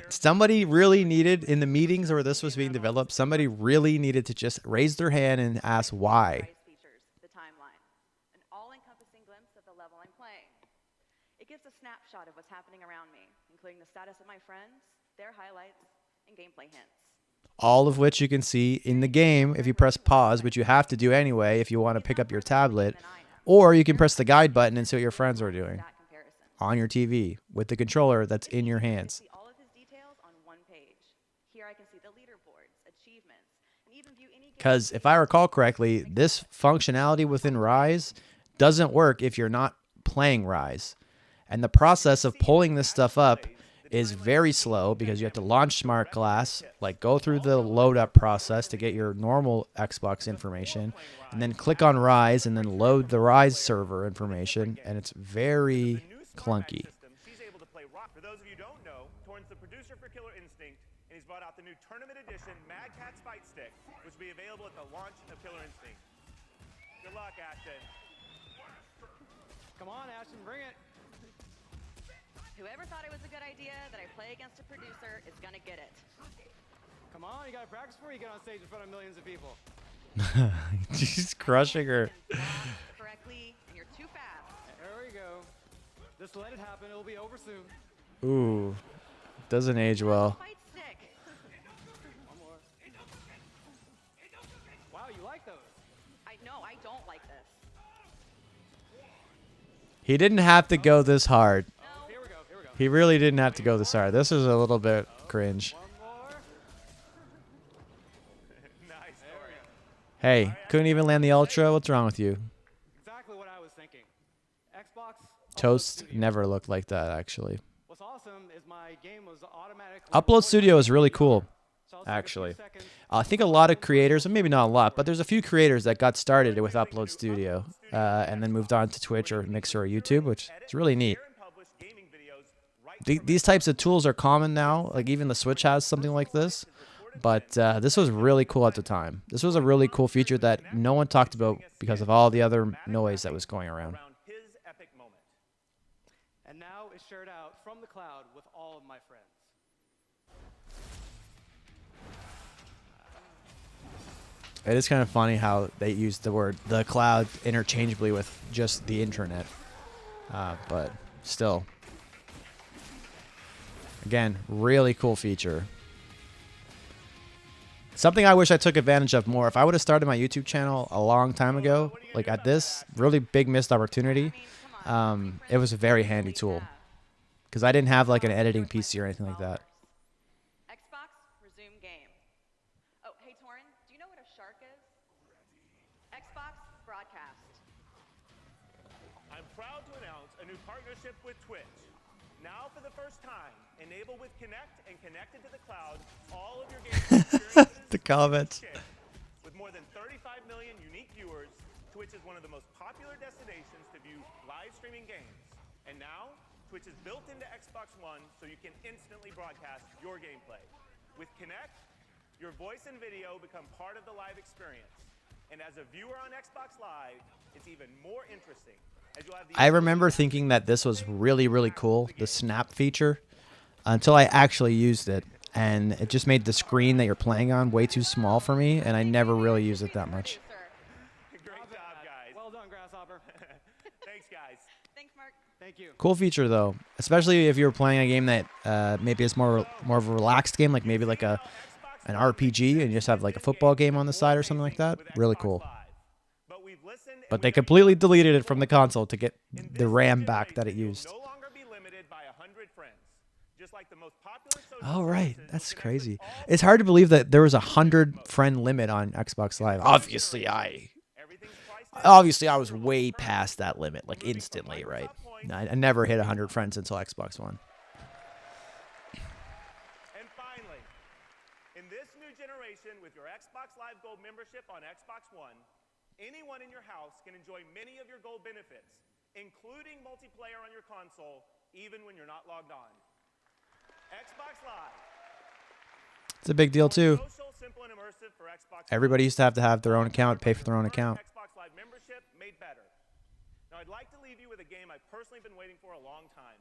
A: somebody really needed in the meetings where this was being developed, somebody really needed to just raise their hand and ask why.
N: The timeline, an all-encompassing glimpse of the level I'm playing. It gives a snapshot of what's happening around me, including the status of my friends, their highlights, and gameplay hints.
A: All of which you can see in the game if you press pause, which you have to do anyway if you want to pick up your tablet, or you can press the guide button and see what your friends are doing on your TV with the controller that's in your hands.
N: All of his details on one page. Here I can see the leaderboards, achievements, and even view any.
A: Because if I recall correctly, this functionality within Rise doesn't work if you're not playing Rise. And the process of pulling this stuff up is very slow because you have to launch Smart Glass, like go through the load up process to get your normal Xbox information, and then click on Rise and then load the Rise server information, and it's very clunky.
F: She's able to play rock. For those of you who don't know, Torn's the producer for Killer Instinct, and he's brought out the new Tournament Edition Mad Catz Fight Stick, which will be available at the launch of Killer Instinct. Good luck, Ashton.
I: Come on, Ashton, bring it.
N: Whoever thought it was a good idea that I play against a producer is gonna get it.
I: Come on, you gotta practice before you get on stage in front of millions of people.
A: She's crushing her.
N: Correctly, and you're too fast.
I: There we go. Just let it happen. It'll be over soon.
A: Ooh, doesn't age well.
N: Fight stick.
I: One more. Wow, you like those?
N: I don't like this.
A: He didn't have to go this hard.
I: No. Here we go.
A: He really didn't have to go this hard. This is a little bit cringe.
I: One more.
F: Nice.
A: Hey, couldn't even land the Ultra? What's wrong with you?
I: Exactly what I was thinking. Xbox.
A: Toast never looked like that, actually.
I: What's awesome is my game was automatically.
A: Upload Studio is really cool, actually. I think a lot of creators, and maybe not a lot, but there's a few creators that got started with Upload Studio and then moved on to Twitch or Mixer or YouTube, which is really neat. These types of tools are common now. Like even the Switch has something like this, but this was really cool at the time. This was a really cool feature that no one talked about because of all the other noise that was going around.
F: His epic moment.
I: And now it's shared out from the cloud with all of my friends.
A: It is kind of funny how they use the word the cloud interchangeably with just the internet, but still. Again, really cool feature. Something I wish I took advantage of more. If I would have started my YouTube channel a long time ago, like at this really big missed opportunity, it was a very handy tool. Because I didn't have like an editing PC or anything like that.
N: Xbox, resume game. Oh, hey Torin, do you know what a shark is? Xbox broadcast.
F: I'm proud to announce a new partnership with Twitch. Now for the first time, enable with Connect and connected to the cloud all of your game experiences.
A: The comments.
F: With more than 35 million unique viewers, Twitch is one of the most popular destinations to view live streaming games. And now, Twitch is built into Xbox One so you can instantly broadcast your gameplay. With Connect, your voice and video become part of the live experience. And as a viewer on Xbox Live, it's even more interesting.
A: I remember thinking that this was really, really cool, the snap feature, until I actually used it. And it just made the screen that you're playing on way too small for me, and I never really used it that much.
D: Great job, guys.
F: Well done, Grasshopper.
D: Thanks, guys.
N: Thanks, Mark.
F: Thank you.
A: Cool feature though, especially if you're playing a game that maybe it's more of a relaxed game, like maybe like an RPG, and you just have like a football game on the side or something like that. Really cool. But they completely deleted it from the console to get the RAM back that it used.
D: No longer be limited by 100 friends. Just like the most popular social
A: Oh right, that's crazy. It's hard to believe that there was a 100-friend limit on Xbox Live. Obviously, I was way past that limit, like instantly, right? I never hit 100 friends until Xbox One.
D: And finally, in this new generation with your Xbox Live Gold membership on Xbox One, anyone in your house can enjoy many of your Gold benefits, including multiplayer on your console, even when you're not logged on. Xbox Live.
A: It's a big deal too.
D: Social, simple, and immersive for Xbox
A: Everybody used to have their own account, pay for their own account.
D: Xbox Live membership made better. Now I'd like to leave you with a game I've personally been waiting for a long time.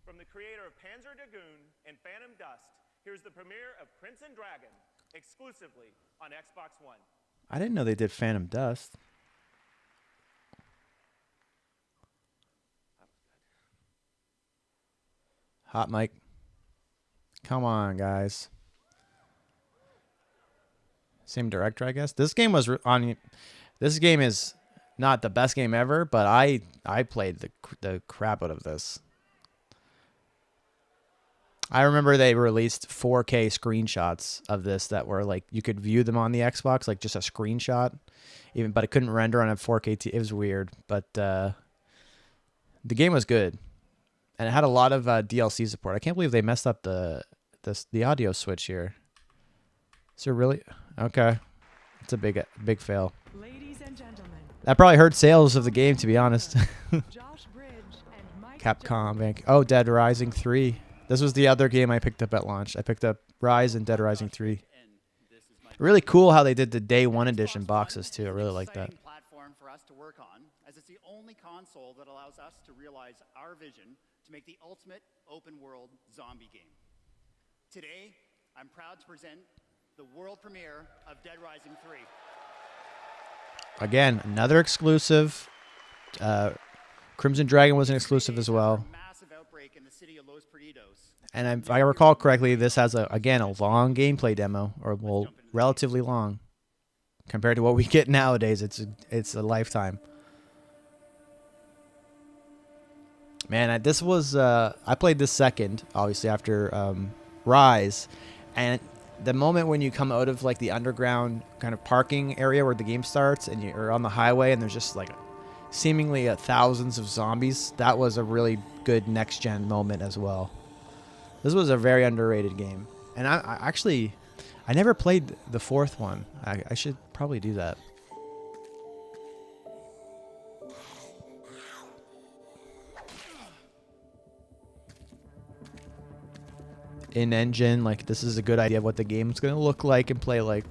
D: From the creator of Panzer Dragoon and Phantom Dust, here's the premiere of Crimson Dragon, exclusively on Xbox One.
A: I didn't know they did Phantom Dust. Hot mic. Come on, guys. Same director, I guess. This game was on. This game is not the best game ever, but I played the crap out of this. I remember they released 4K screenshots of this that were like you could view them on the Xbox, like just a screenshot, but it couldn't render on a 4K. It was weird, but the game was good, and it had a lot of DLC support. I can't believe they messed up the audio switch here. Is there really? Okay, it's a big fail.
C: Ladies and gentlemen,
A: That probably hurt sales of the game, to be honest.
C: Josh Bridge and Mike
A: Capcom Bank. Oh, Dead Rising 3. This was the other game I picked up at launch. I picked up Rise and Dead Rising 3. Really cool how they did the Day 1 edition boxes, too. I really like that.
O: Platform for us to work on, as it's the only console that allows us to realize our vision to make the ultimate open-world zombie game. Today, I'm proud to present the world premiere of Dead Rising 3.
A: Again, another exclusive. Crimson Dragon was an exclusive as well. And if I recall correctly, this has again a long gameplay demo, or well, relatively long, compared to what we get nowadays. It's a lifetime. Man, this was I played this second, obviously after Rise, and the moment when you come out of like the underground kind of parking area where the game starts, and you're on the highway, and there's just like seemingly thousands of zombies. That was a really good next gen moment as well. This was a very underrated game, and I never played the fourth one. I should probably do that. In engine, like this is a good idea of what the game's gonna look like and play like.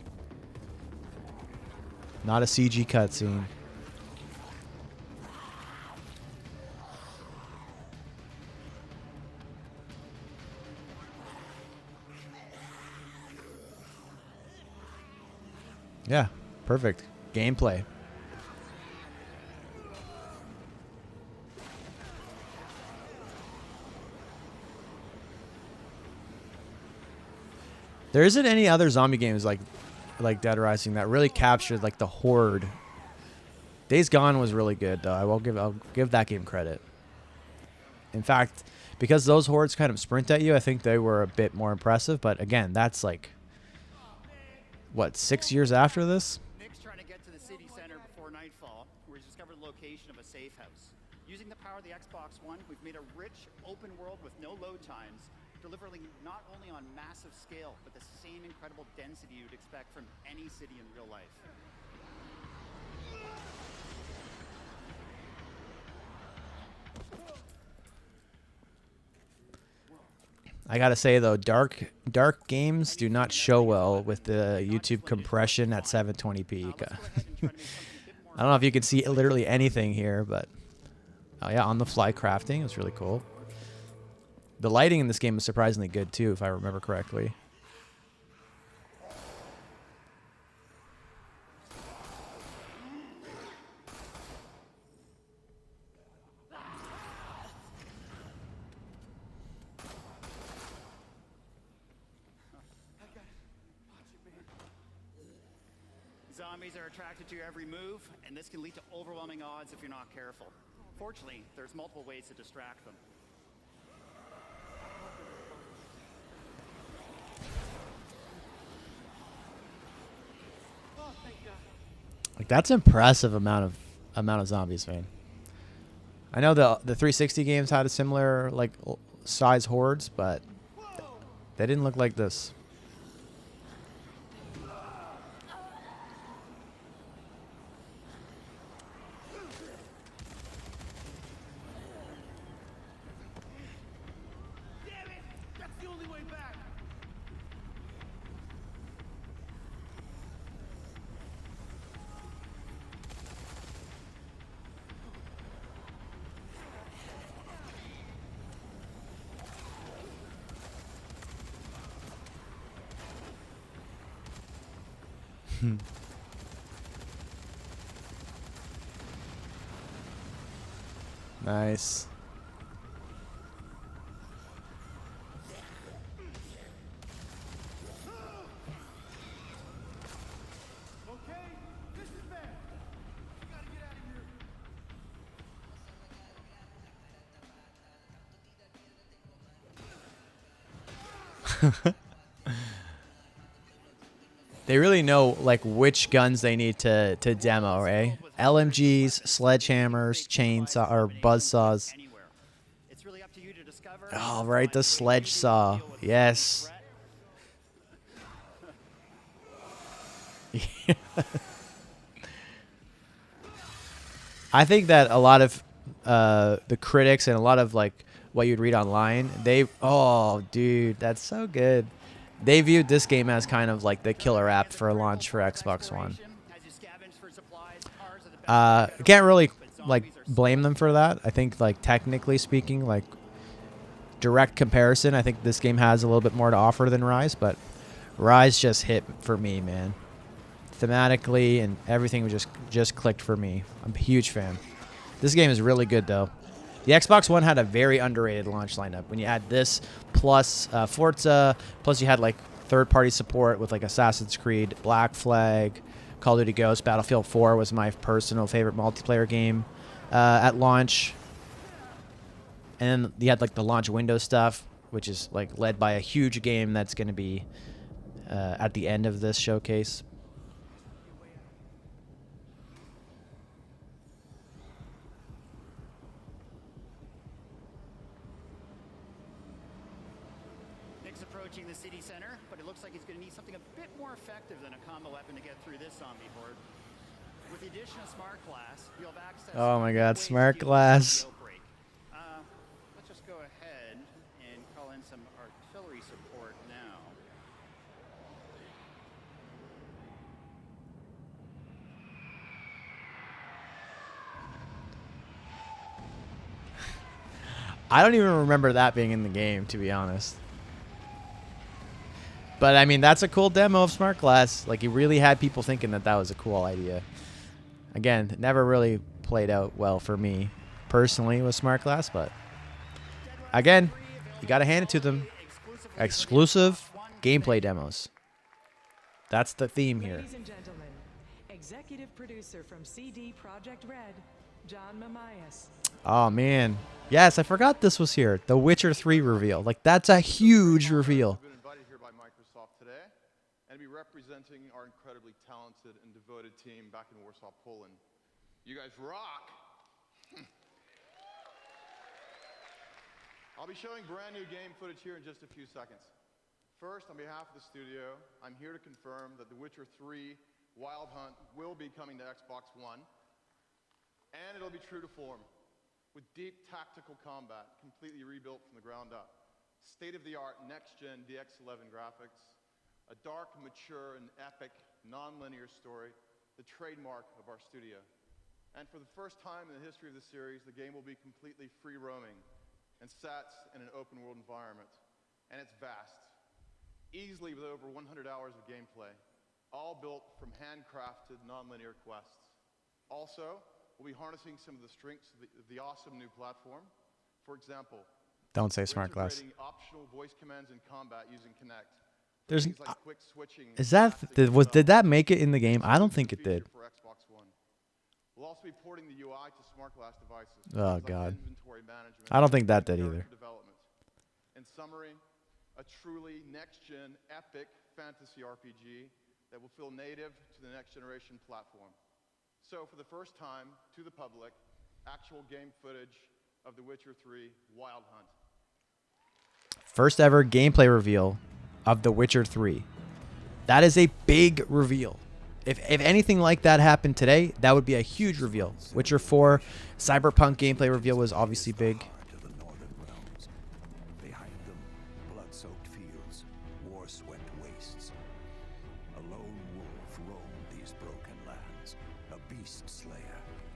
A: Not a CG cutscene. Yeah, perfect. Gameplay. There isn't any other zombie games like Dead Rising that really captured like the horde. Days Gone was really good though. I'll give that game credit. In fact, because those hordes kind of sprint at you, I think they were a bit more impressive. But again, that's like what, 6 years after this?
O: Nick's trying to get to the city center before nightfall, where he's discovered the location of a safe house. Using the power of the Xbox One, we've made a rich open world with no load times, delivering not only on massive scale, but the same incredible density you'd expect from any city in real life.
A: I gotta say though, dark games do not show well with the YouTube compression at 720p. I don't know if you can see literally anything here, but Oh yeah, on the fly crafting was really cool. The lighting in this game is surprisingly good too, if I remember correctly.
O: Zombies are attracted to your every move, and this can lead to overwhelming odds if you're not careful. Fortunately, there's multiple ways to distract them.
A: Like that's impressive amount of zombies, man. I know the 360 games had a similar like size hordes, but they didn't look like this. Nice. They really know like which guns they need to demo, right? LMGs, sledgehammers, chainsaw or buzzsaws. Oh, right, the sledge saw. Yes. I think that a lot of the critics and a lot of like what you'd read online, oh dude, that's so good. They viewed this game as kind of like the killer app for a launch for Xbox One. Can't really like blame them for that. I think like technically speaking, like direct comparison, I think this game has a little bit more to offer than Rise, but Rise just hit for me, man. Thematically and everything was just clicked for me. I'm a huge fan. This game is really good though. The Xbox One had a very underrated launch lineup. When you add this plus Forza, plus you had like third-party support with like Assassin's Creed, Black Flag, Call of Duty Ghosts, Battlefield 4 was my personal favorite multiplayer game at launch. And then you had like the launch window stuff, which is like led by a huge game that's going to be at the end of this showcase.
O: Approaching the city center, but it looks like he's going to need something a bit more effective than a combo weapon to get through this zombie horde. With the addition of Smart Glass, you'll have access.
A: Oh my God, Smart Glass!
O: Let's just go ahead and call in some artillery support now.
A: I don't even remember that being in the game, to be honest. But I mean, that's a cool demo of Smart Glass. Like, he really had people thinking that that was a cool idea. Again, it never really played out well for me personally with Smart Glass, but again, you got to hand it to them. Exclusive gameplay demos. That's the theme here.
C: Ladies and gentlemen, executive producer from CD Projekt Red, John Mamias.
A: Oh man, yes, I forgot this was here. The Witcher 3 reveal. Like, that's a huge reveal.
P: And be representing our incredibly talented and devoted team back in Warsaw, Poland. You guys rock! I'll be showing brand new game footage here in just a few seconds. First, on behalf of the studio, I'm here to confirm that The Witcher 3 Wild Hunt will be coming to Xbox One, and it'll be true to form, with deep tactical combat, completely rebuilt from the ground up, state-of-the-art next-gen DX11 graphics, a dark, mature, and epic, non-linear story, the trademark of our studio. And for the first time in the history of the series, the game will be completely free roaming and set in an open world environment. And it's vast, easily with over 100 hours of gameplay, all built from handcrafted nonlinear quests. Also, we'll be harnessing some of the strengths of the awesome new platform. For example,
A: Don't say
P: we're
A: smart glass.
P: integrating optional voice commands in combat using Kinect.
A: There's
P: Things like quick switching,
A: is that did that make it in the game? I don't think it did.
P: for Xbox One. We'll also be porting the UI to smart glass devices.
A: Oh,
P: things like
A: God.
P: inventory management
A: I don't think that
P: and
A: did either.
P: character development. In summary, a truly next-gen epic fantasy RPG that will feel native to the next-generation platform. So, for the first time, to the public, actual game footage of The Witcher 3 Wild Hunt.
A: First ever gameplay reveal of The Witcher 3. That is a big reveal. If anything like that happened today, that would be a huge reveal. Witcher 4 Cyberpunk gameplay reveal was obviously big.
K: Behind them, blood-soaked fields, war-swept wastes. A lone wolf roamed these broken lands, a beast slayer,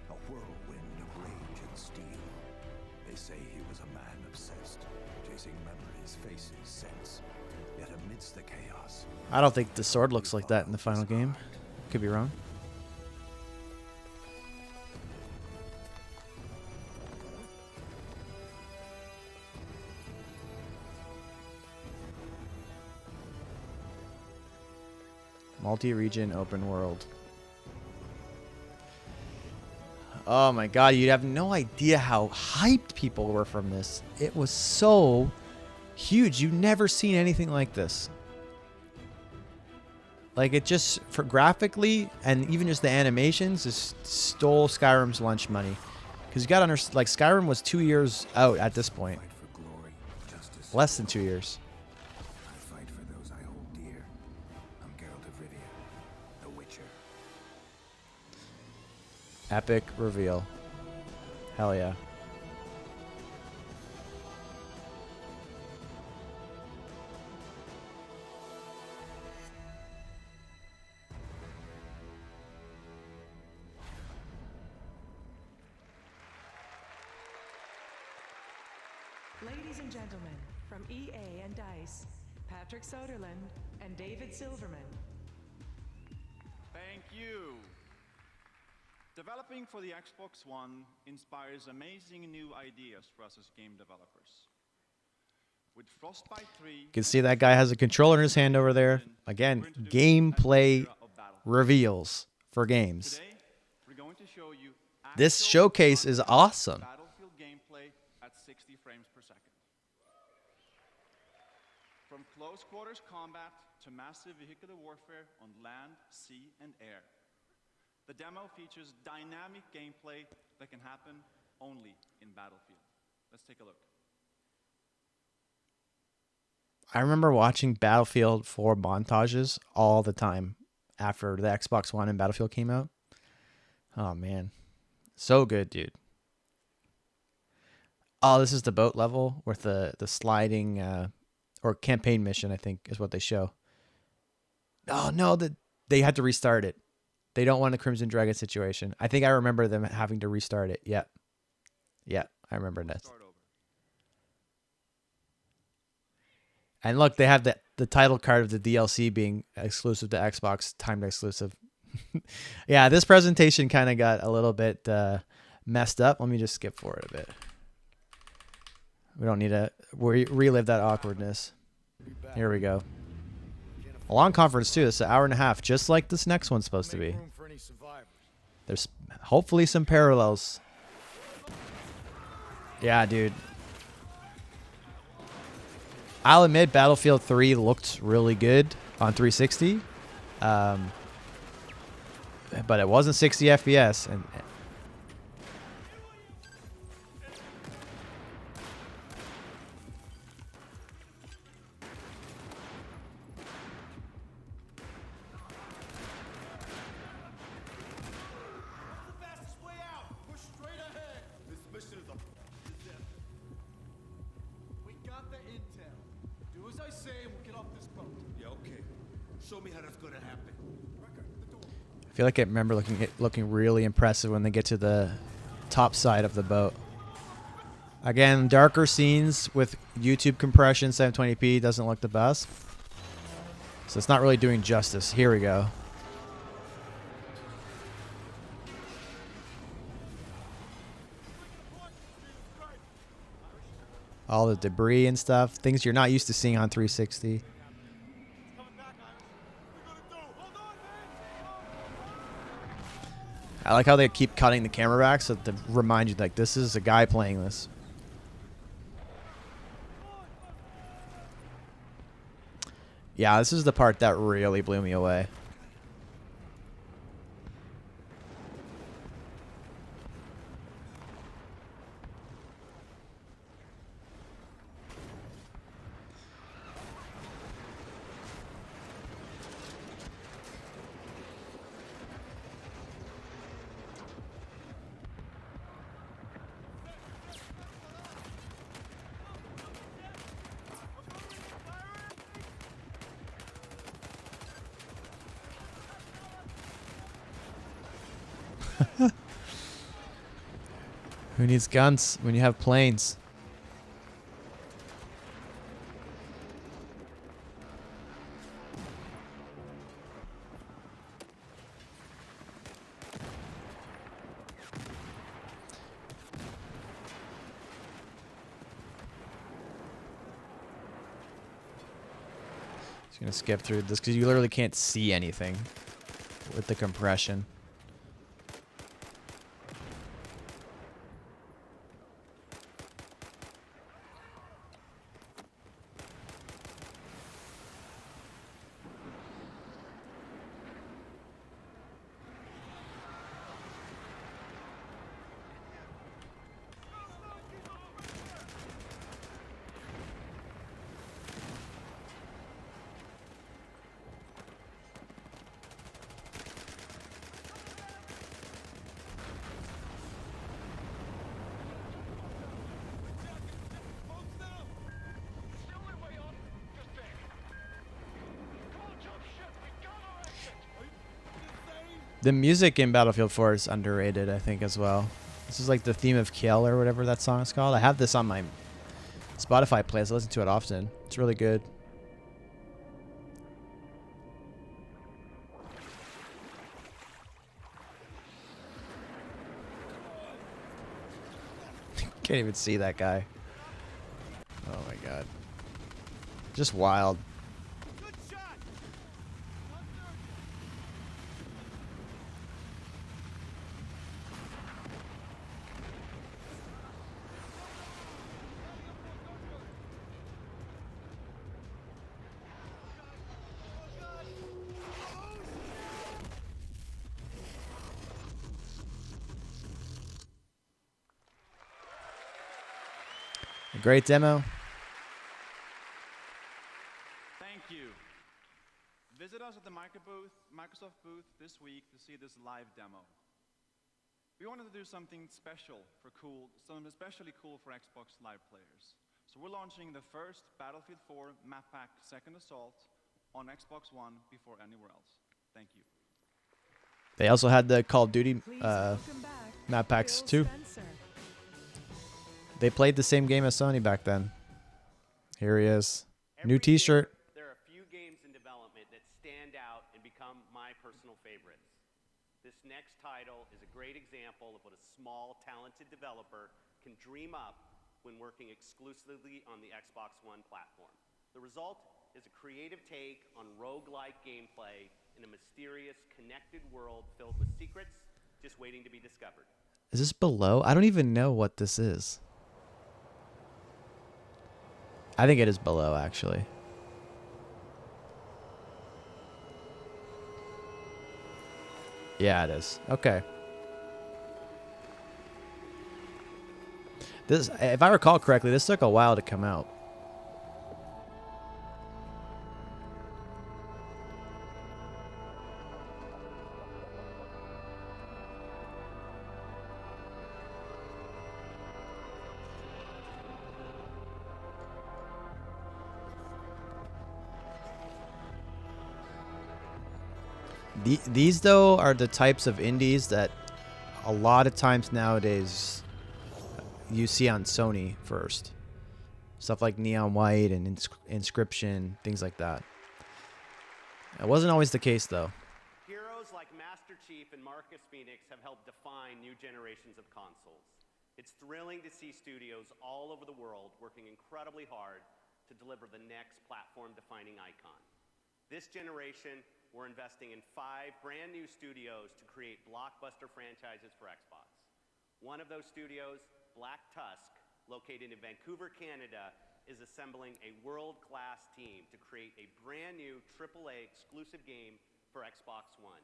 K: a whirlwind of rage and steel. They say he was a man obsessed, chasing memories, faces, scents. Yet amidst the chaos,
A: I don't think the sword looks like that in the final game. Could be wrong. Multi-region open world. Oh my god, you'd have no idea how hyped people were from this. It was so huge. You've never seen anything like this. Like, it just, for graphically and even just the animations, just stole Skyrim's lunch money. Because you got to understand, like, Skyrim was 2 years out at this point. Less than 2 years.
K: I fight for those I hold dear. I'm Geralt of Rivia, the Witcher.
A: Epic reveal. Hell yeah.
C: Ladies and gentlemen, from EA and DICE, Patrick Soderlund and David Silverman.
Q: Thank you. Developing for the Xbox One inspires amazing new ideas for us as game developers. With Frostbite 3,
A: You can see that guy has a controller in his hand over there. Again, gameplay reveals for games.
Q: today we're going to show you
A: This showcase is awesome.
Q: Battlefield gameplay at 60 frames per second. From close quarters combat to massive vehicular warfare on land, sea, and air. The demo features dynamic gameplay that can happen only in Battlefield. Let's take a look.
A: I remember watching Battlefield 4 montages all the time after the Xbox One and Battlefield came out. Oh, man. So good, dude. Oh, this is the boat level with the sliding or campaign mission, I think, is what they show. Oh, no, they had to restart it. They don't want a Crimson Dragon situation. I think I remember them having to restart it. Yep. Yeah, I remember that. And look, they have the title card of the DLC being exclusive to Xbox, timed exclusive. Yeah, this presentation kind of got a little bit messed up. Let me just skip forward a bit. We don't need to relive that awkwardness. Here we go. A long conference, too. It's an hour and a half, just like this next one's supposed to be. There's hopefully some parallels. Yeah, dude. I'll admit Battlefield 3 looked really good on 360. But it wasn't 60 FPS. And
B: We got the intel. Do as I say and we'll get off this boat.
K: Yeah, okay. Show me how that's gonna happen.
A: I feel like I remember looking really impressive when they get to the top side of the boat. Again, darker scenes with YouTube compression. 720p doesn't look the best. So it's not really doing justice. Here we go. All the debris and stuff. Things you're not used to seeing on 360. I like how they keep cutting the camera back so to remind you, like, this is a guy playing this. Yeah, this is the part that really blew me away. Who needs guns when you have planes? Just gonna skip through this because you literally can't see anything with the compression. The music in Battlefield 4 is underrated, I think, as well. This is like the theme of Kill or whatever that song is called. I have this on my Spotify playlist. I listen to it often. It's really good. Can't even see that guy. Oh my god. Just wild. A great demo.
Q: Thank you. Visit us at the Microsoft booth this week to see this live demo. We wanted to do something special for something especially cool for Xbox Live players. So we're launching the first Battlefield 4 map pack Second Assault on Xbox One before anywhere else. Thank you.
A: They also had the Call of Duty map packs too. They played the same game as Sony back then. Here he is. New t-shirt.
F: There are a few games in development that stand out and become my personal favorites. This next title is a great example of what a small, talented developer can dream up when working exclusively on the Xbox One platform. The result is a creative take on roguelike gameplay in a mysterious, connected world filled with secrets just waiting to be discovered.
A: Is this below? I don't even know what this is. I think it is below, actually. Yeah, it is. Okay. This, if I recall correctly, this took a while to come out. These though are the types of indies that a lot of times nowadays you see on Sony first. Stuff like Neon White and Inscription, things like that. It wasn't always the case though.
F: Heroes like Master Chief and Marcus Phoenix have helped define new generations of consoles. It's thrilling to see studios all over the world working incredibly hard to deliver the next platform-defining icon. This generation, we're investing in 5 brand new studios to create blockbuster franchises for Xbox. One of those studios, Black Tusk, located in Vancouver, Canada, is assembling a world-class team to create a brand new AAA exclusive game for Xbox One.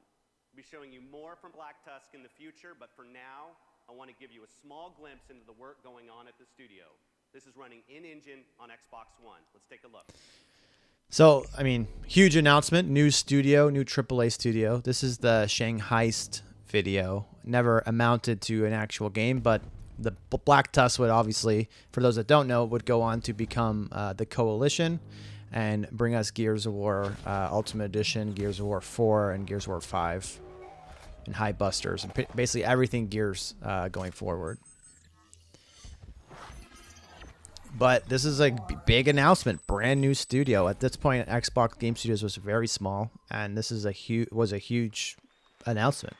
F: We'll be showing you more from Black Tusk in the future, but for now, I want to give you a small glimpse into the work going on at the studio. This is running in-engine on Xbox One. Let's take a look.
A: So, I mean, huge announcement, new studio, new AAA studio. This is the Shanghai video. Never amounted to an actual game, but the Black Tusk would obviously, for those that don't know, would go on to become the Coalition and bring us Gears of War Ultimate Edition, Gears of War 4, and Gears of War 5, and High Busters, and basically everything Gears going forward. But this is a big announcement, brand new studio. At this point, Xbox Game Studios was very small, and this is a huge announcement.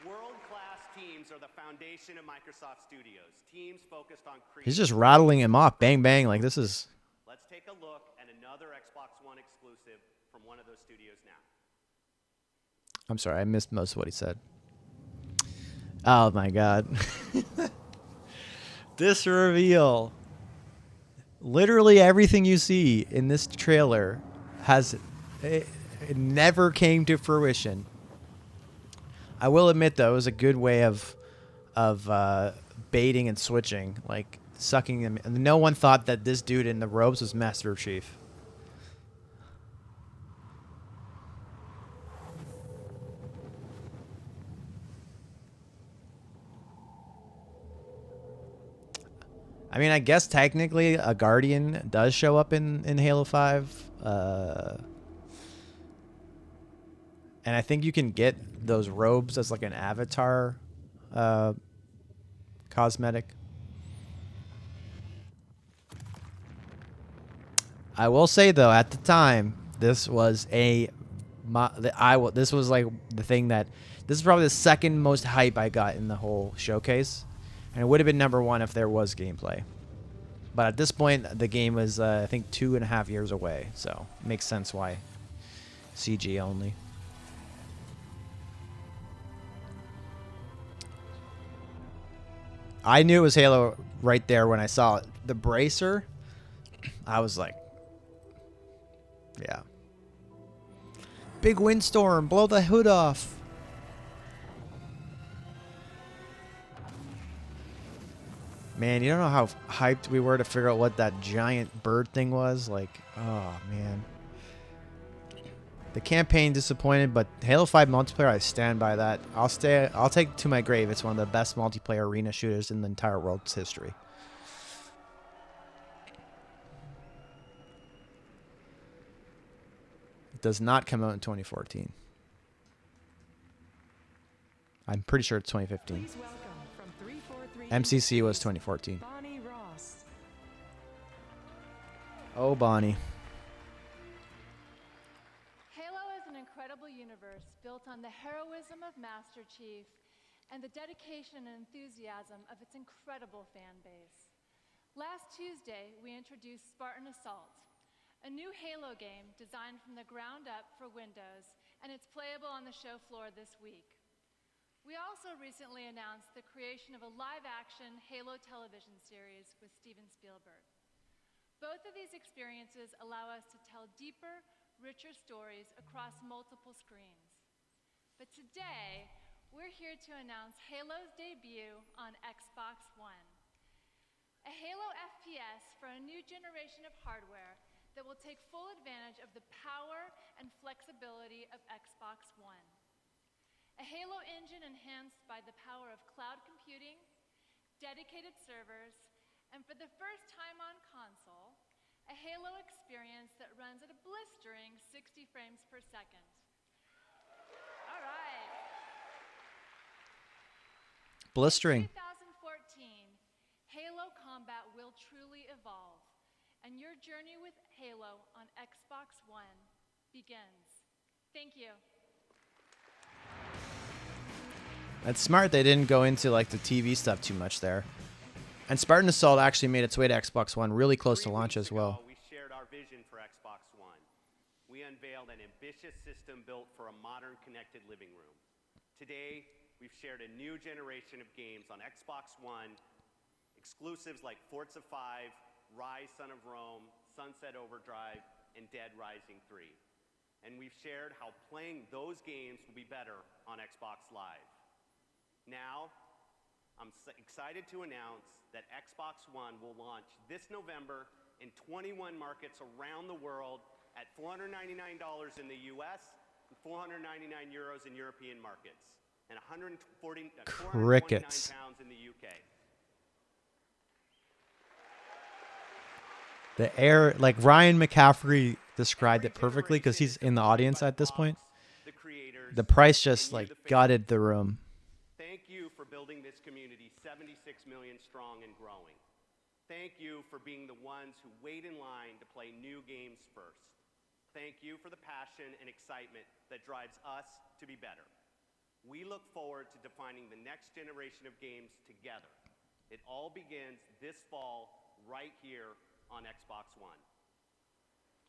F: World-class teams are the foundation of Microsoft Studios. Teams focused on creating.
A: He's just rattling him off, bang bang, like this is.
F: Let's take a look at another Xbox One exclusive from one of those studios now.
A: I'm sorry, I missed most of what he said. Oh my god. This reveal. Literally everything you see in this trailer it never came to fruition. I will admit though, it was a good way of baiting and switching, like sucking them. No one thought that this dude in the robes was Master Chief. I mean, I guess technically a Guardian does show up in Halo 5. And I think you can get those robes as like an avatar cosmetic. I will say though, at the time, this was this was like the thing that this is probably the second most hype I got in the whole showcase. And it would have been #1 if there was gameplay. But at this point, the game was, I think, 2.5 years away. So it makes sense why CG only. I knew it was Halo right there when I saw it. The bracer, I was like, yeah. Big windstorm, blow the hood off. Man, you don't know how hyped we were to figure out what that giant bird thing was. Like, oh, man. The campaign disappointed, but Halo 5 multiplayer, I stand by that. I'll take it to my grave. It's one of the best multiplayer arena shooters in the entire world's history. It does not come out in 2014. I'm pretty sure it's 2015. MCC was 2014.
C: Bonnie Ross.
A: Oh, Bonnie.
R: Halo is an incredible universe built on the heroism of Master Chief and the dedication and enthusiasm of its incredible fan base. Last Tuesday, we introduced Spartan Assault, a new Halo game designed from the ground up for Windows, and it's playable on the show floor this week. We also recently announced the creation of a live-action Halo television series with Steven Spielberg. Both of these experiences allow us to tell deeper, richer stories across multiple screens. But today, we're here to announce Halo's debut on Xbox One. A Halo FPS for a new generation of hardware that will take full advantage of the power and flexibility of Xbox One. A Halo engine enhanced by the power of cloud computing, dedicated servers, and for the first time on console, a Halo experience that runs at a blistering 60 frames per second.
A: blistering.
R: 2014, Halo combat will truly evolve, and your journey with Halo on Xbox One begins. Thank you.
A: That's smart. They didn't go into like the TV stuff too much there. And Spartan Assault actually made its way to Xbox One really close to launch as well.
F: We shared our vision for Xbox One. We unveiled an ambitious system built for a modern connected living room. Today, we've shared a new generation of games on Xbox One, exclusives like Forza 5, Rise Son of Rome, Sunset Overdrive, and Dead Rising 3. And we've shared how playing those games will be better on Xbox Live. Now, I'm excited to announce that Xbox One will launch this November in 21 markets around the world at $499 in the US and 499 euros in European markets and 429
A: Crickets.
F: pounds in the UK.
A: The air, like Ryan McCaffrey described it perfectly because he's in the audience at this point. The price just like gutted the room.
F: Thank you for building this community 76 million strong and growing. Thank you for being the ones who wait in line to play new games first. Thank you for the passion and excitement that drives us to be better. We look forward to defining the next generation of games together. It all begins this fall right here on Xbox One.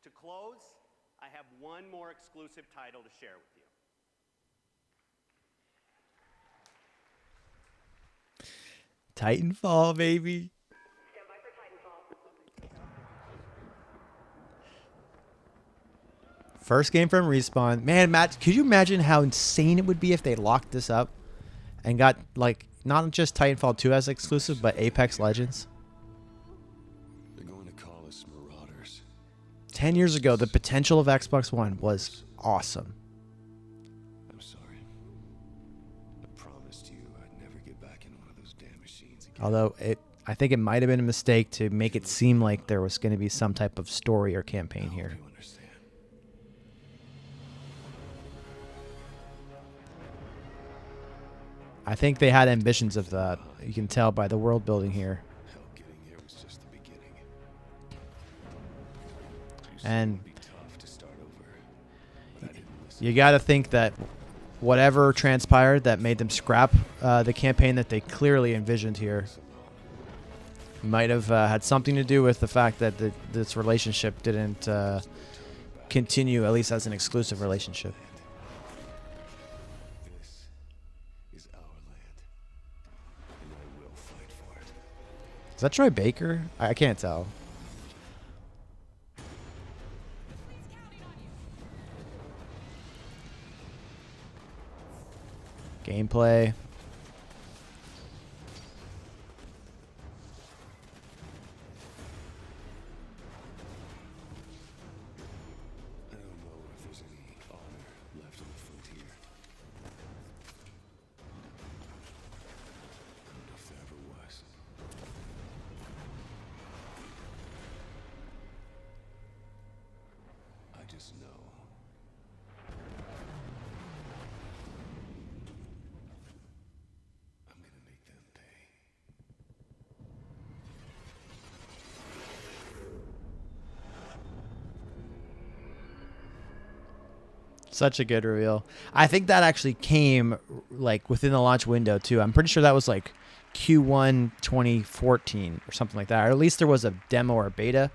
F: To close, I have one more exclusive title to share with you.
A: Titanfall, baby. First game from Respawn. Man, Matt, could you imagine how insane it would be if they locked this up and got, like, not just Titanfall 2 as exclusive, but Apex Legends?
K: They're going to call us Marauders.
A: 10 years ago, the potential of Xbox One was awesome.
K: I'm sorry. I promised you I'd never get back in one of those damn machines again.
A: Although, I think it might have been a mistake to make it seem like there was going to be some type of story or campaign here. I think they had ambitions of that. You can tell by the world building here.
K: Hell, getting here was just the beginning.
A: And
K: It'd be tough to start over. But I didn't listen.
A: you got to think that whatever transpired that made them scrap the campaign that they clearly envisioned here might have had something to do with the fact that this relationship didn't continue, at least as an exclusive relationship.
K: This is our land, and I will fight for it.
A: Is that Troy Baker? I can't tell. Gameplay.
K: I don't know if there's any honor left on the frontier. I don't know if there ever was. I just know. I'm gonna make them pay.
A: Such a good reveal. I think that actually came like within the launch window too. I'm pretty sure that was like Q1 2014 or something like that. Or at least there was a demo or beta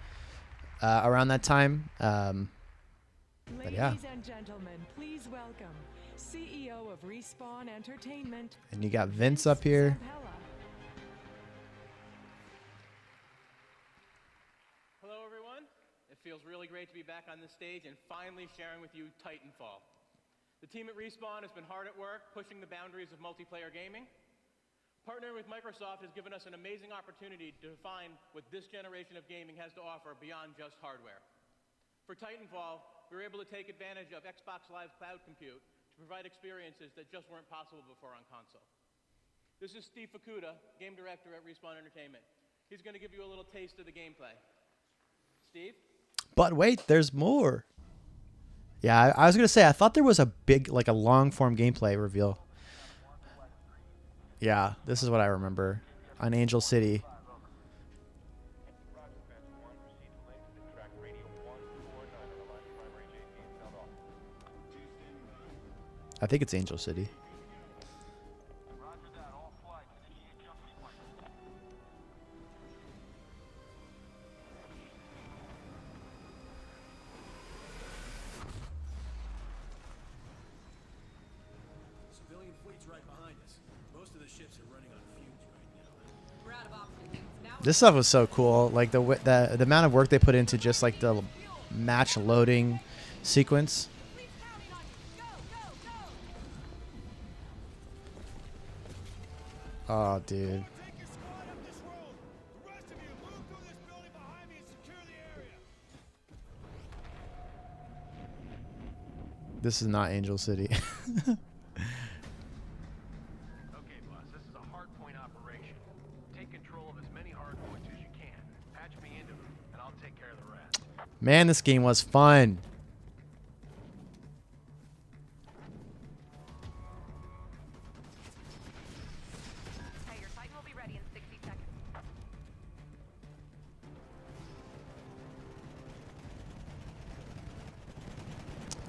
A: around that time. But yeah.
C: Ladies and gentlemen, please welcome CEO of Respawn Entertainment.
A: And you got Vince up here.
S: Hello, everyone. It feels really great to be back on this stage and finally sharing with you Titanfall. The team at Respawn has been hard at work pushing the boundaries of multiplayer gaming. Partnering with Microsoft has given us an amazing opportunity to define what this generation of gaming has to offer beyond just hardware. For Titanfall, we were able to take advantage of Xbox Live Cloud Compute to provide experiences that just weren't possible before on console. This is Steve Fukuda, game director at Respawn Entertainment. He's going to give you a little taste of the gameplay. Steve?
A: But wait, there's more. Yeah, I was going to say, I thought there was a big, like a long form gameplay reveal. Yeah, this is what I remember on Angel City. I think it's Angel City.
T: Civilian fleet's right behind us. Most of the ships are running on fumes right now.
C: We're out of options. Now
A: This stuff was so cool. Like the amount of work they put into just like the match loading sequence. Oh, dude. This is not Angel City.
T: Okay, boss, this is a hardpoint operation. Take control of as many hardpoints as you can. Patch me into them, and I'll take care of the rest.
A: Man, this game was fun.
N: Hey, your Titan will be ready in 60 seconds.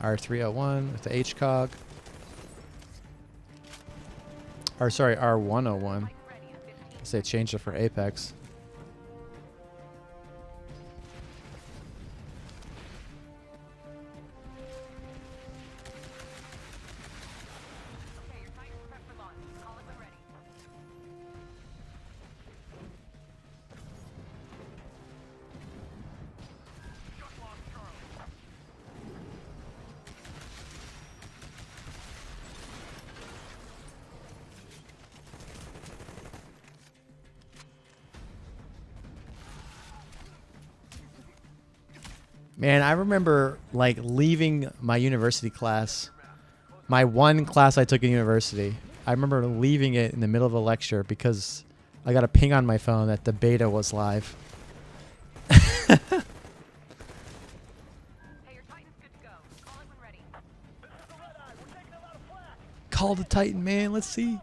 A: R301 with the HCOG. Or sorry, R101. They changed it for Apex. Man, I remember like leaving my university class, my one class I took in university. I remember leaving it in the middle of a lecture because I got a ping on my phone that the beta was live. Call the Titan, man. Let's see.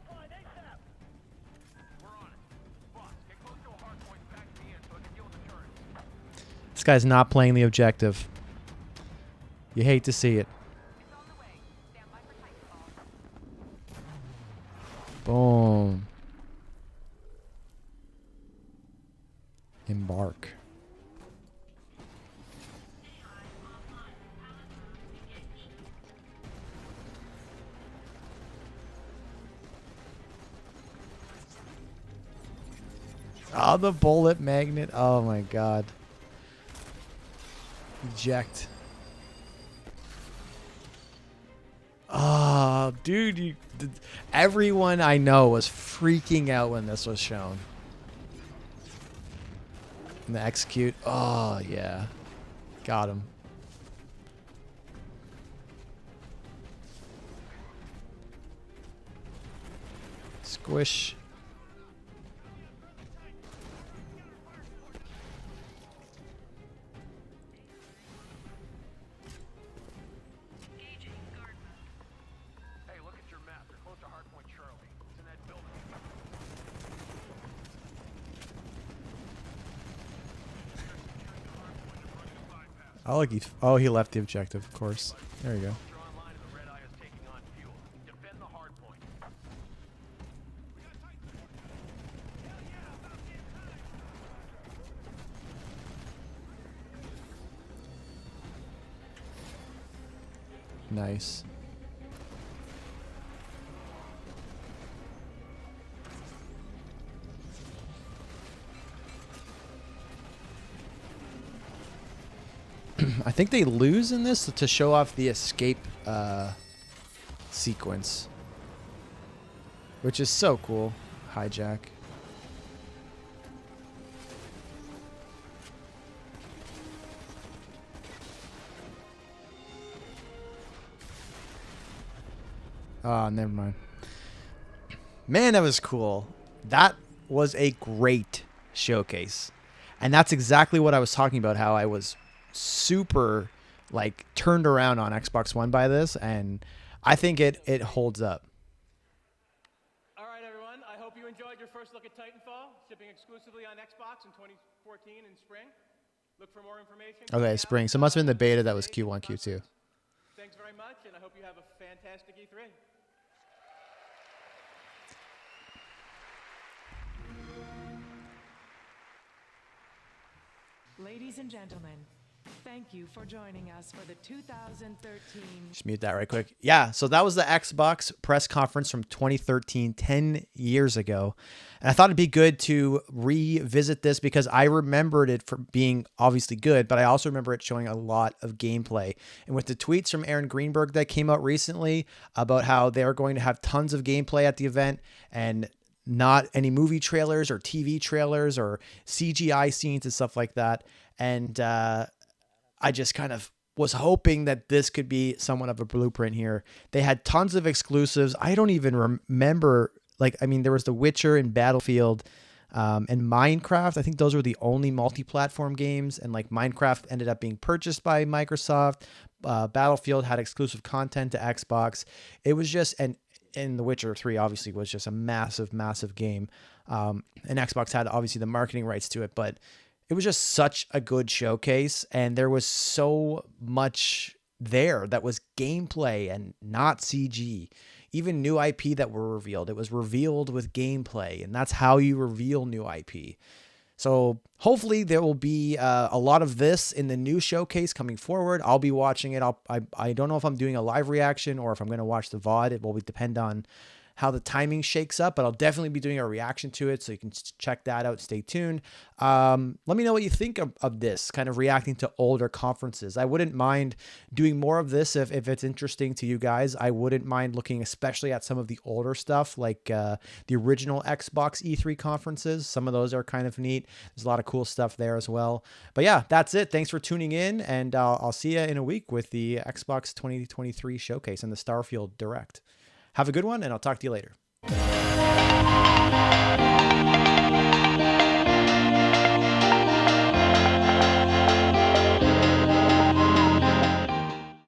A: This guy's not playing the objective. You hate to see it. Boom. Embark. Oh, the bullet magnet. Oh my god. Eject. Oh, dude, everyone I know was freaking out when this was shown. And the execute. Oh, yeah. Got him. Squish.
T: Hey, look at your map. You're close to Hardpoint Charlie. It's in that building.
A: Oh, look, he left the objective, of course. There you go. Nice. I think they lose in this to show off the escape sequence, which is so cool. Hijack. Oh, never mind. Man, that was cool. That was a great showcase. And that's exactly what I was talking about, how I was super like turned around on Xbox One by this, and I think it holds up.
S: All right, everyone. I first look at Titanfall, shipping exclusively on Xbox in 2014 in spring. Look for more information.
A: Okay, spring. So it must have been the beta that was Q1, Q2.
S: Thanks very much, and I hope you have a fantastic E3.
C: Ladies and gentlemen, thank you for joining us for the 2013.
A: Just mute that right quick. Yeah, so that was the Xbox press conference from 2013, 10 years ago. And I thought it'd be good to revisit this because I remembered it for being obviously good, but I also remember it showing a lot of gameplay. And with the tweets from Aaron Greenberg that came out recently about how they're going to have tons of gameplay at the event and not any movie trailers or TV trailers or CGI scenes and stuff like that. And I just kind of was hoping that this could be somewhat of a blueprint here. They had tons of exclusives. I don't even remember, there was The Witcher and Battlefield and Minecraft. I think those were the only multi-platform games. And Minecraft ended up being purchased by Microsoft. Battlefield had exclusive content to Xbox. It was just, and The Witcher 3 obviously was just a massive, massive game. And Xbox had obviously the marketing rights to it, but it was just such a good showcase, and there was so much there that was gameplay and not CG. Even new IP that were revealed, it was revealed with gameplay, and that's how you reveal new IP. So hopefully there will be a lot of this in the new showcase coming forward. I'll be watching it. I don't know if I'm doing a live reaction or if I'm going to watch the VOD. It will depend on how the timing shakes up, but I'll definitely be doing a reaction to it, so you can check that out. Stay tuned. Let me know what you think of this, kind of reacting to older conferences. I wouldn't mind doing more of this if it's interesting to you guys. I wouldn't mind looking especially at some of the older stuff, like the original Xbox E3 conferences. Some of those are kind of neat. There's a lot of cool stuff there as well. But yeah, that's it. Thanks for tuning in, and I'll see you in a week with the Xbox 2023 showcase and the Starfield Direct. Have a good one, and I'll talk to you later.